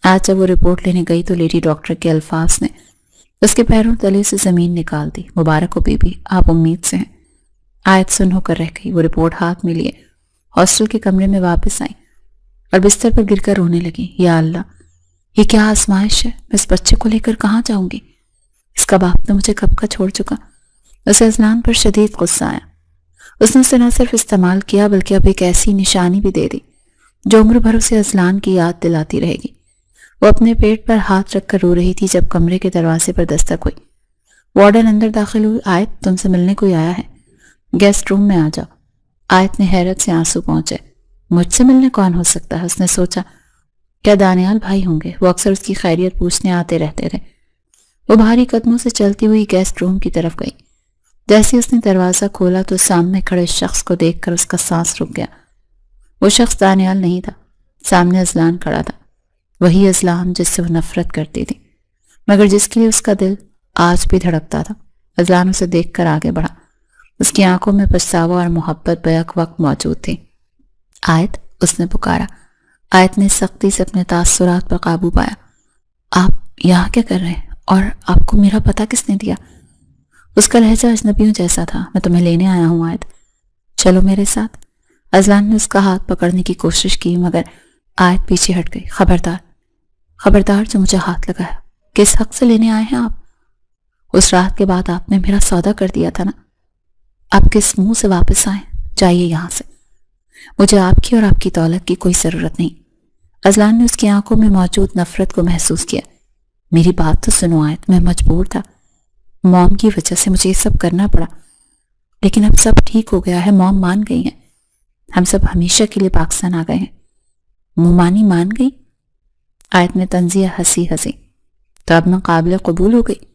آج جب وہ رپورٹ لینے گئی تو لیڈی ڈاکٹر کے الفاظ نے اس کے پیروں تلے سے زمین نکال دی۔ مبارک ہو بی بی، آپ امید سے ہیں۔ آیت سن ہو کر رہ گئی۔ وہ رپورٹ ہاتھ میں لیے ہاسٹل کے کمرے میں واپس آئی اور بستر پر گر کر رونے لگی۔ یا اللہ، یہ کیا آزمائش ہے؟ میں اس بچے کو لے کر کہاں جاؤں گی؟ اس کا باپ تو مجھے کب کا چھوڑ چکا۔ اسے اذلان پر شدید غصہ آیا۔ اس نے اسے نہ صرف استعمال کیا بلکہ اب ایک ایسی نشانی بھی دے دی جو عمر بھر اسے اذلان کی یاد دلاتی رہے گی۔ وہ اپنے پیٹ پر ہاتھ رکھ کر رو رہی تھی جب کمرے کے دروازے پر دستک ہوئی۔ وارڈن اندر داخل ہوئی۔ آیت، تم سے ملنے کوئی آیا ہے، گیسٹ روم میں آ جاؤ۔ آیت نے حیرت سے آنسو پہنچے۔ مجھ سے ملنے کون ہو سکتا ہے؟ اس نے سوچا، کیا دانیال بھائی ہوں گے؟ وہ اکثر اس کی خیریت پوچھنے آتے رہتے تھے۔ وہ بھاری قدموں سے چلتی ہوئی گیسٹ روم کی طرف گئی۔ جیسے اس نے دروازہ کھولا تو سامنے کھڑے شخص کو دیکھ کر اس کا سانس رک گیا۔ وہ شخص دانیال نہیں تھا، سامنے اذلان کھڑا تھا، وہی اذلان جس سے وہ نفرت کرتی تھی، مگر جس کے لیے اس کا دل آج بھی دھڑکتا تھا۔ اذلان اسے دیکھ کر آگے بڑھا۔ اس کی آنکھوں میں پچھتاوا اور محبت بیک وقت موجود تھی۔ آیت، اس نے پکارا۔ آیت نے سختی سے اپنے تاثرات پر قابو پایا۔ آپ یہاں کیا کر رہے ہیں؟ اور آپ کو میرا پتہ کس نے دیا؟ اس کا لہجہ اجنبیوں جیسا تھا۔ میں تمہیں لینے آیا ہوں آیت، چلو میرے ساتھ۔ اذلان نے اس کا ہاتھ پکڑنے کی کوشش کی مگر آیت پیچھے ہٹ گئی۔ خبردار، خبردار جو مجھے ہاتھ لگایا، کس حق سے لینے آئے ہیں آپ؟ اس رات کے بعد آپ نے میرا سودا کر دیا تھا نا، آپ کس منہ سے واپس آئیں؟ جائیے یہاں سے، مجھے آپ کی اور آپ کی دولت کی کوئی ضرورت نہیں۔ اذلان نے اس کی آنکھوں میں موجود نفرت کو محسوس کیا۔ میری بات تو سنو آیت، میں مجبور تھا، موم کی وجہ سے مجھے یہ سب کرنا پڑا، لیکن اب سب ٹھیک ہو گیا ہے، موم مان گئی ہیں، ہم سب ہمیشہ کے لیے پاکستان آ گئے ہیں۔ مومانی مان گئی؟ آیت نے طنزیہ ہنسی۔ تو اب میں قابل قبول ہو گئی؟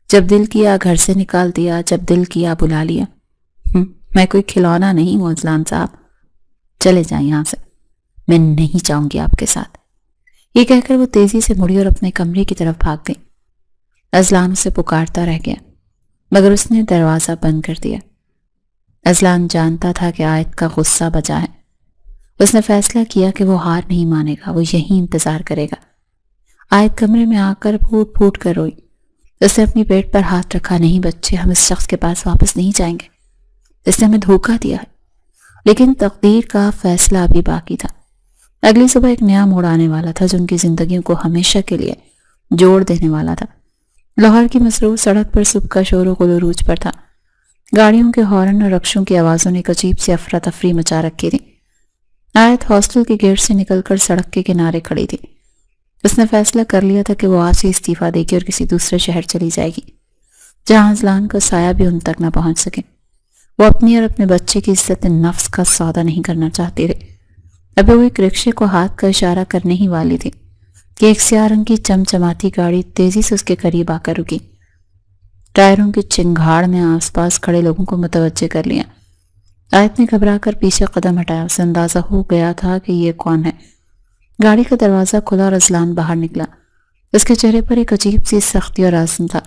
جب دل کیا گھر سے نکال دیا، جب دل کیا بلا لیا۔ میں کوئی کھلونا نہیں ہوں اذلان صاحب، چلے جائیں یہاں سے، میں نہیں جاؤں گی آپ کے ساتھ۔ یہ کہہ کر وہ تیزی سے مڑی اور اپنے کمرے کی طرف بھاگ گئی۔ اذلان اسے پکارتا رہ گیا مگر اس نے دروازہ بند کر دیا۔ اذلان جانتا تھا کہ آیت کا غصہ بچا ہے۔ اس نے فیصلہ کیا کہ وہ ہار نہیں مانے گا، وہ یہیں انتظار کرے گا۔ آیت کمرے میں آ کر پھوٹ پھوٹ کر روئی۔ اس نے اپنی پیٹ پر ہاتھ رکھا۔ نہیں بچے، ہم اس شخص کے پاس واپس نہیں جائیں گے، اس نے ہمیں دھوکہ دیا ہے۔ لیکن تقدیر کا فیصلہ ابھی باقی تھا۔ اگلی صبح ایک نیا موڑ آنے والا تھا جو ان کی زندگیوں کو ہمیشہ کے لیے جوڑ دینے والا تھا۔ لاہور کی مسرور سڑک پر صبح کا شور و غل عروج پر تھا۔ گاڑیوں کے ہارن اور رکشوں کی آوازوں نے ایک عجیب سی افراتفری مچا رکھی تھی۔ آیت ہاسٹل کے گیٹ سے نکل کر سڑک کے کنارے کھڑی تھی۔ اس نے فیصلہ کر لیا تھا کہ وہ آج ہی استعفیٰ دے گی اور کسی دوسرے شہر چلی جائے گی جہاں اذلان کا سایہ بھی ان تک نہ پہنچ سکے۔ وہ اپنی اور اپنے بچے کی عزت نفس کا سودا نہیں کرنا چاہتی رہی۔ ابھی وہ ایک رکشے کو ہاتھ کا اشارہ کرنے ہی والی تھی کہ ایک سیاہ رنگ کی چمچماتی گاڑی تیزی سے اس کے قریب آ کر رکی۔ ٹائروں کی چنگھاڑ نے آس پاس کھڑے لوگوں کو متوجہ کر لیا۔ آیت نے گھبرا کر پیچھے قدم ہٹایا۔ اسے اندازہ ہو گیا تھا کہ یہ کون ہے۔ گاڑی کا دروازہ کھلا اور اذلان باہر نکلا۔ اس کے چہرے پر ایک عجیب سی سختی اور عزم تھا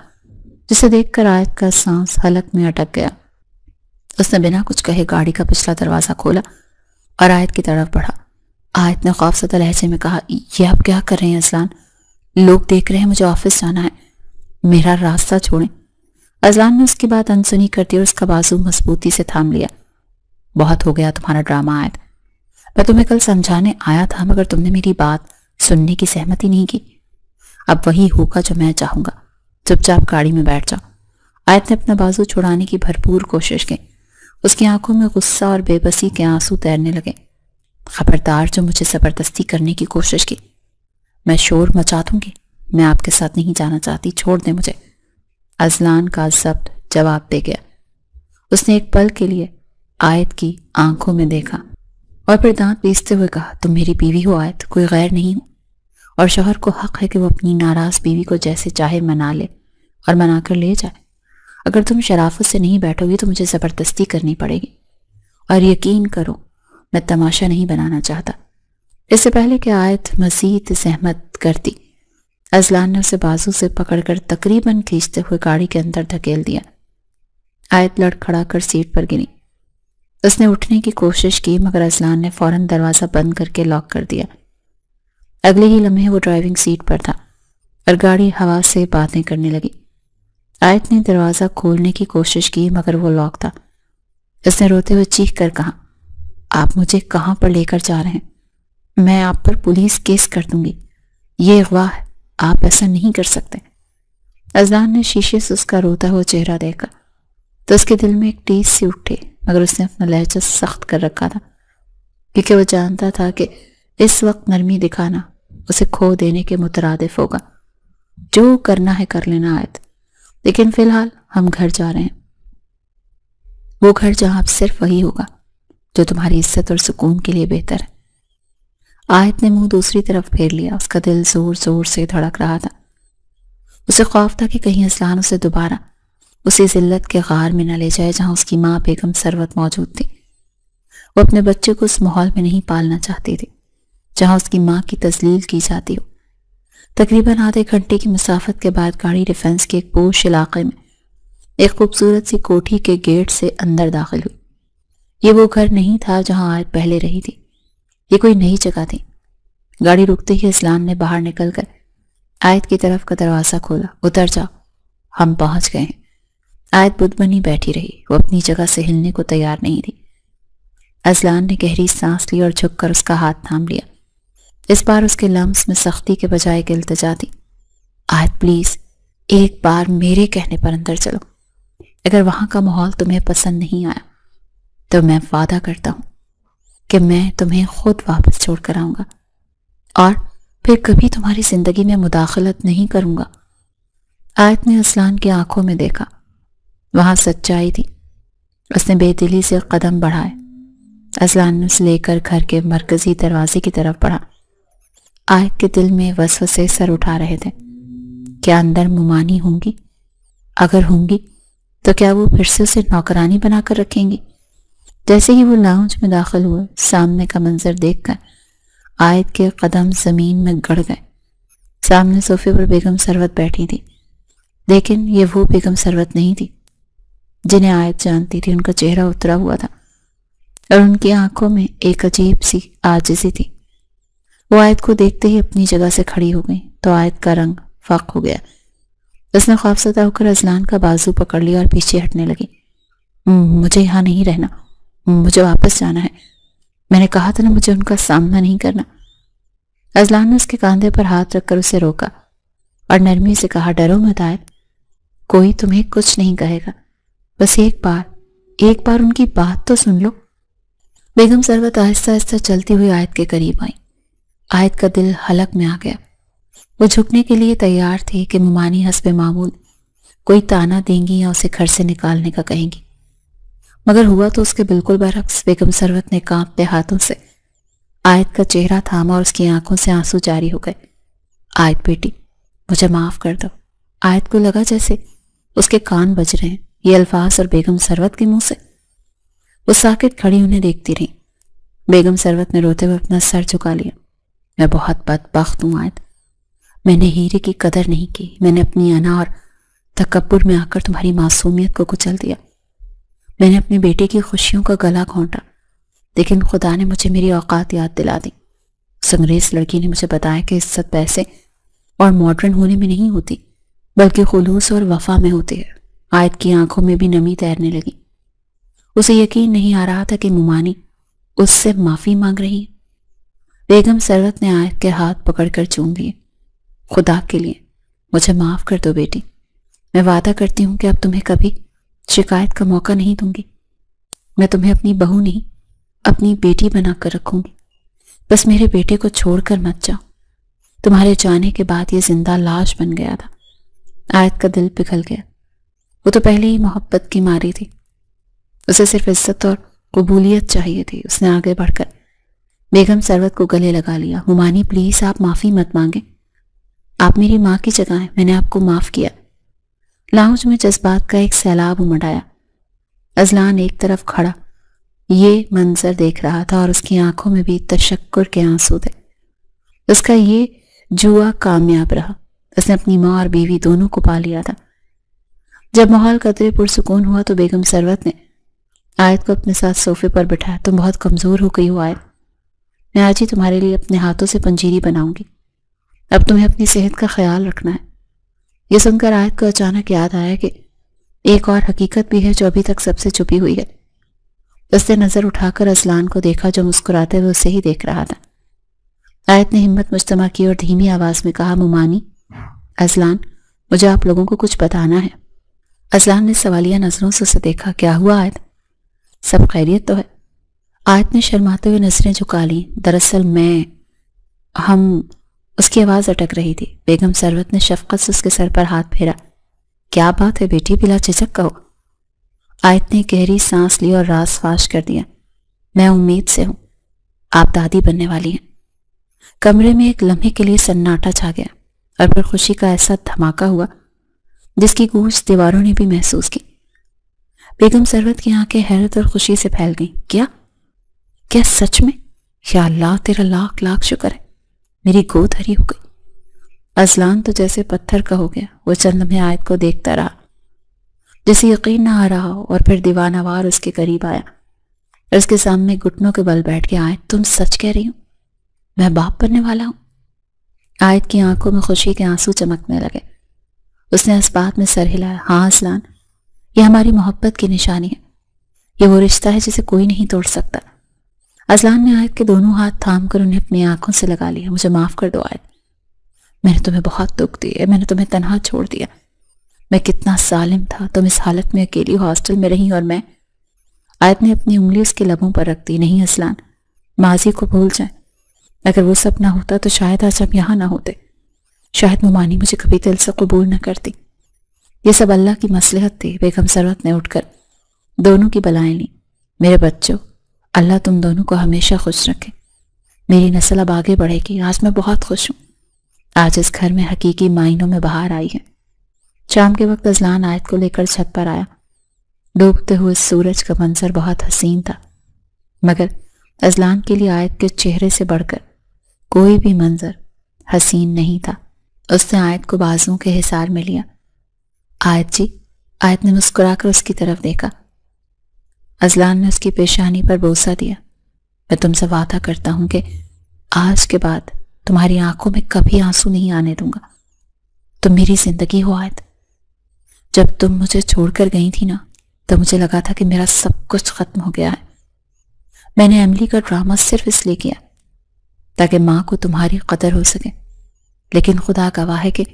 جسے دیکھ کر آیت کا سانس حلق میں اٹک گیا۔ اس نے بنا کچھ کہے گاڑی کا پچھلا دروازہ کھولا اور آیت کی طرف بڑھا۔ آیت نے خوفزدہ لہجے میں کہا، یہ آپ کیا کر رہے ہیں اذلان؟ لوگ دیکھ رہے ہیں، مجھے آفس جانا ہے، میرا راستہ چھوڑیں۔ اذلان نے اس کی بات انسنی کر دی اور اس کا بازو مضبوطی سے تھام لیا۔ بہت ہو گیا تمہارا ڈرامہ آیت، میں تمہیں کل سمجھانے آیا تھا مگر تم نے میری بات سننے کی سہمتی نہیں کی۔ اب وہی ہوگا جو میں چاہوں گا، چپ چاپ گاڑی میں بیٹھ جاؤ۔ آیت نے اپنا بازو چھڑانے کی بھرپور کوشش کی۔ اس کی آنکھوں میں غصہ اور بے بسی کے آنسو تیرنے لگے۔ خبردار جو مجھے زبردستی کرنے کی کوشش کی، میں شور مچا دوں گی، میں آپ کے ساتھ نہیں جانا چاہتی، چھوڑ دیں مجھے۔ اذلان کا ضبط جواب دے گیا۔ اس نے ایک پل کے لیے آیت کی آنکھوں میں دیکھا اور پھر دانت پیستے ہوئے کہا، تم میری بیوی ہو آیت، کوئی غیر نہیں ہو۔ اور شوہر کو حق ہے کہ وہ اپنی ناراض بیوی کو جیسے چاہے منا لے اور منا کر لے جائے۔ اگر تم شرافت سے نہیں بیٹھو گی تو مجھے زبردستی کرنی پڑے گی، اور یقین کرو میں تماشا نہیں بنانا چاہتا۔ اس سے پہلے کہ آیت مزید زحمت کرتی، اذلان نے اسے بازو سے پکڑ کر تقریباً کھینچتے ہوئے گاڑی کے اندر دھکیل دیا۔ آیت لڑکھڑا کر سیٹ پر گری۔ اس نے اٹھنے کی کوشش کی مگر اذلان نے فوراً دروازہ بند کر کے لاک کر دیا۔ اگلے ہی لمحے وہ ڈرائیونگ سیٹ پر تھا اور گاڑی ہوا سے باتیں کرنے لگی۔ آیت نے دروازہ کھولنے کی کوشش کی مگر وہ لاک تھا۔ اس نے روتے ہوئے چیخ کر کہا، آپ مجھے کہاں پر لے کر جا رہے ہیں؟ میں آپ پر پولیس کیس کر دوں گی، یہ اغوا ہے، آپ ایسا نہیں کر سکتے۔ اذلان نے شیشے سے اس کا روتا ہوا چہرہ دیکھا تو اس کے دل میں ایک ٹیس سی اٹھے، مگر اس نے اپنا لہجہ سخت کر رکھا تھا کیونکہ وہ جانتا تھا کہ اس وقت نرمی دکھانا اسے کھو دینے کے مترادف ہوگا۔ جو کرنا ہے کر لینا آیت، لیکن فی الحال ہم گھر جا رہے ہیں، وہ گھر جہاں اب صرف وہی ہوگا جو تمہاری عزت اور سکون کے لیے بہتر ہے۔ آیت نے منہ دوسری طرف پھیر لیا، اس کا دل زور زور سے دھڑک رہا تھا۔ اسے خوف تھا کہ کہیں اذلان اسے دوبارہ اسی ذلت کے غار میں نہ لے جائے جہاں اس کی ماں بیگم ثروت موجود تھی۔ وہ اپنے بچے کو اس ماحول میں نہیں پالنا چاہتی تھی جہاں اس کی ماں کی تذلیل کی جاتی ہو۔ تقریباً آدھے گھنٹے کی مسافت کے بعد گاڑی ڈیفنس کے ایک پوش علاقے میں ایک خوبصورت سی کوٹھی کے گیٹ سے اندر داخل ہوئی۔ یہ وہ گھر نہیں تھا جہاں آیت پہلے رہی تھی، یہ کوئی نئی جگہ تھی۔ گاڑی رکتے ہی اذلان نے باہر نکل کر آیت کی طرف کا دروازہ کھولا۔ اتر جاؤ، ہم پہنچ گئے ہیں۔ آیت بدھ بنی بیٹھی رہی، وہ اپنی جگہ سے ہلنے کو تیار نہیں تھی۔ اذلان نے گہری سانس لی اور جھک کر اس کا ہاتھ تھام لیا۔ اس بار اس کے لمس میں سختی کے بجائے ایک التجا تھی۔ آیت پلیز ایک بار میرے کہنے پر اندر چلو، اگر وہاں کا ماحول تمہیں پسند نہیں آیا تو میں وعدہ کرتا ہوں کہ میں تمہیں خود واپس چھوڑ کر آؤں گا اور پھر کبھی تمہاری زندگی میں مداخلت نہیں کروں گا۔ آیت نے اذلان کی آنکھوں میں دیکھا، وہاں سچائی تھی۔ اس نے بے دلی سے قدم بڑھائے۔ اذلان نے اسے لے کر گھر کے مرکزی دروازے کی طرف بڑھا۔ آیت کے دل میں وسوسے سر اٹھا رہے تھے۔ کیا اندر ممانی ہوں گی؟ اگر ہوں گی تو کیا وہ پھر سے اسے نوکرانی بنا کر رکھیں گی؟ جیسے ہی وہ لاؤنج میں داخل ہوئے، سامنے کا منظر دیکھ کر آیت کے قدم زمین میں گڑ گئے۔ سامنے صوفے پر بیگم ثروت بیٹھی تھی، لیکن یہ وہ بیگم ثروت نہیں تھی جنہیں آیت جانتی تھی۔ ان کا چہرہ اترا ہوا تھا اور ان کی آنکھوں میں ایک عجیب سی عاجزی تھی۔ وہ آیت کو دیکھتے ہی اپنی جگہ سے کھڑی ہو گئی تو آیت کا رنگ فاق ہو گیا۔ اس نے خوفزدہ ہو کر اذلان کا بازو پکڑ لیا اور پیچھے ہٹنے لگی۔ مجھے یہاں نہیں رہنا، مجھے واپس جانا ہے، میں نے کہا تھا نا مجھے ان کا سامنا نہیں کرنا۔ اذلان نے اس کے کاندھے پر ہاتھ رکھ کر اسے روکا اور نرمی سے کہا، ڈرو مت آیت، کوئی تمہیں کچھ نہیں کہے گا، بس ایک بار ان کی بات تو سن لو۔ بیگم ثروت آہستہ آہستہ چلتی ہوئی آیت کے قریب آئی۔ آیت کا دل حلق میں آ گیا۔ وہ جھکنے کے لیے تیار تھی کہ ممانی حسب معمول کوئی طعنہ دیں گی یا اسے گھر سے نکالنے کا کہیں گی، مگر ہوا تو اس کے بالکل برعکس۔ بیگم ثروت نے کانپتے ہاتھوں سے آیت کا چہرہ تھاما اور اس کی آنکھوں سے آنسو جاری ہو گئے۔ آیت بیٹی، مجھے معاف کر دو۔ آیت کو لگا جیسے اس کے کان بج رہے ہیں یہ الفاظ اور بیگم ثروت کے منہ سے۔ وہ ساکت کھڑی انہیں دیکھتی رہی۔ بیگم ثروت نے روتے ہوئے اپنا سر جھکا لیا۔ میں بہت بدبخت ہوں آیت، میں نے ہیرے کی قدر نہیں کی، میں نے اپنی انا اور تکبر میں آ کر تمہاری معصومیت کو کچل دیا، میں نے اپنے بیٹے کی خوشیوں کا گلا گھونٹا، لیکن خدا نے مجھے میری اوقات یاد دلا دی۔ اس انگریز لڑکی نے مجھے بتایا کہ عزت پیسے اور ماڈرن ہونے میں نہیں ہوتی بلکہ خلوص اور وفا میں ہوتی ہے۔ آیت کی آنکھوں میں بھی نمی تیرنے لگی۔ اسے یقین نہیں آ رہا تھا کہ ممانی اس سے معافی مانگ رہی ہے۔ بیگم ثروت نے آیت کے ہاتھ پکڑ کر چوم لیے۔ خدا کے لیے مجھے معاف کر دو بیٹی، میں وعدہ کرتی ہوں کہ اب تمہیں کبھی شکایت کا موقع نہیں دوں گی۔ میں تمہیں اپنی بہو نہیں اپنی بیٹی بنا کر رکھوں گی، بس میرے بیٹے کو چھوڑ کر مت جاؤ۔ تمہارے جانے کے بعد یہ زندہ لاش بن گیا تھا۔ آیت کا دل پگھل گیا۔ وہ تو پہلے ہی محبت کی ماری تھی، اسے صرف عزت اور قبولیت چاہیے تھی۔ اس نے آگے بڑھ کر بیگم ثروت کو گلے لگا لیا. ممانی پلیز آپ معافی مت مانگیں. آپ میری ماں کی جگہ ہیں, میں نے آپ کو معاف کیا. لاؤنج میں جذبات کا ایک سیلاب امڑ آیا. اذلان ایک طرف کھڑا یہ منظر دیکھ رہا تھا اور اس کی آنکھوں میں بھی تشکر کے آنسو تھے. اس کا یہ جوا کامیاب رہا. اس نے اپنی ماں اور بیوی دونوں کو پا لیا تھا. جب ماحول قدرے پرسکون ہوا تو بیگم ثروت نے آیت کو اپنے ساتھ صوفے پر بٹھایا. تم بہت کمزور ہو گئی ہو آیت, میں آج ہی تمہارے لیے اپنے ہاتھوں سے پنجیری بناؤں گی. اب تمہیں اپنی صحت کا خیال رکھنا ہے. یہ سن کر آیت کو اچانک یاد آیا کہ ایک اور حقیقت بھی ہے جو ابھی تک سب سے چھپی ہوئی ہے. اس نے نظر اٹھا کر اذلان کو دیکھا جو مسکراتے ہوئے اسے ہی دیکھ رہا تھا. آیت نے ہمت مجتمع کی اور دھیمی آواز میں کہا, ممانی, اذلان, مجھے آپ لوگوں کو کچھ بتانا ہے. اذلان نے سوالیہ نظروں سے اسے دیکھا. کیا ہوا آیت؟ سب خیریت تو ہے؟ آیت نے شرماتے ہوئے نظریں جھکا لی. دراصل ہم اس کی آواز اٹک رہی تھی. بیگم ثروت نے شفقت سے اس کے سر پر ہاتھ پھیرا. کیا بات ہے بیٹی, بلا جھجک کہو. آیت نے گہری سانس لی اور راز فاش کر دیا. میں امید سے ہوں آپ دادی بننے والی ہیں. کمرے میں ایک لمحے کے لیے سناٹا چھا گیا اور پھر خوشی کا ایسا دھماکہ ہوا جس کی گونج دیواروں نے بھی محسوس کی. بیگم ثروت کی آنکھیں حیرت اور خوشی سے پھیل گئیں. کیا سچ میں؟ یا اللہ, تیرا لاکھ لاکھ شکر ہے, میری گود ہری ہو گئی. اذلان تو جیسے پتھر کا ہو گیا. وہ چند لمحے آیت کو دیکھتا رہا جیسے یقین نہ آ رہا ہو, اور پھر دیوانہ وار اس کے قریب آیا اور اس کے سامنے گھٹنوں کے بل بیٹھ کے. آیت, تم سچ کہہ رہی ہو, میں باپ بننے والا ہوں؟ آیت کی آنکھوں میں خوشی کے آنسو چمکنے لگے. اس نے اس بات میں سر ہلایا. ہاں اذلان, یہ ہماری محبت کی نشانی ہے. یہ وہ رشتہ ہے جسے کوئی نہیں توڑ سکتا. اذلان نے آیت کے دونوں ہاتھ تھام کر انہیں اپنی آنکھوں سے لگا لیا. مجھے معاف کر دو آیت, میں نے تمہیں بہت دکھ دیا, میں نے تمہیں تنہا چھوڑ دیا. میں کتنا ظالم تھا. تم اس حالت میں اکیلی ہاسٹل میں رہی اور میں. آیت نے اپنی انگلی اس کے لبوں پر رکھ دی. نہیں اذلان, ماضی کو بھول جائیں. اگر وہ سب نہ ہوتا تو شاید آج ہم یہاں نہ ہوتے. شاید ممانی مجھے کبھی دل سے قبول نہ کرتی. یہ سب اللہ کی مصلحت تھی. بیگم ثروت نے اٹھ کر دونوں کی بلائیں لیں. میرے بچوں, اللہ تم دونوں کو ہمیشہ خوش رکھے. میری نسل اب آگے بڑھے گی. آج میں بہت خوش ہوں. آج اس گھر میں حقیقی معنوں میں بہار آئی ہے. شام کے وقت اذلان آیت کو لے کر چھت پر آیا. ڈوبتے ہوئے سورج کا منظر بہت حسین تھا, مگر اذلان کے لیے آیت کے چہرے سے بڑھ کر کوئی بھی منظر حسین نہیں تھا. اس نے آیت کو بازوں کے حصار میں لیا. آیت جی, آیت نے مسکرا کر اس کی طرف دیکھا. اذلان نے اس کی پیشانی پر بوسہ دیا. میں تم سے وعدہ کرتا ہوں کہ آج کے بعد تمہاری آنکھوں میں کبھی آنسو نہیں آنے دوں گا. تم میری زندگی ہو آیت. جب تم مجھے چھوڑ کر گئی تھی نا, تو مجھے لگا تھا کہ میرا سب کچھ ختم ہو گیا ہے. میں نے ایملی کا ڈرامہ صرف اس لیے کیا تاکہ ماں کو تمہاری قدر ہو سکے, لیکن خدا گواہ ہے کہ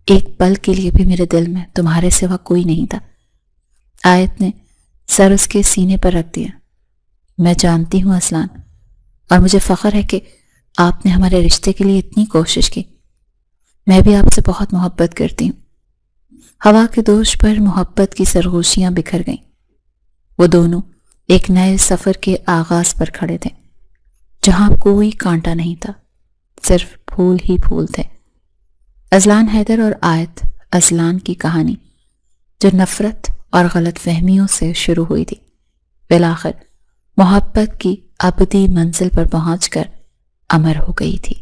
ایک پل کے لیے بھی میرے دل میں تمہارے سوا کوئی نہیں تھا. آیت نے سر اس کے سینے پر رکھ دیا. میں جانتی ہوں اذلان, اور مجھے فخر ہے کہ آپ نے ہمارے رشتے کے لیے اتنی کوشش کی. میں بھی آپ سے بہت محبت کرتی ہوں. ہوا کے دوش پر محبت کی سرگوشیاں بکھر گئیں. وہ دونوں ایک نئے سفر کے آغاز پر کھڑے تھے, جہاں کوئی کانٹا نہیں تھا, صرف پھول ہی پھول تھے. اذلان حیدر اور آیت اذلان کی کہانی جو نفرت اور غلط فہمیوں سے شروع ہوئی تھی, بالآخر محبت کی ابدی منزل پر پہنچ کر امر ہو گئی تھی.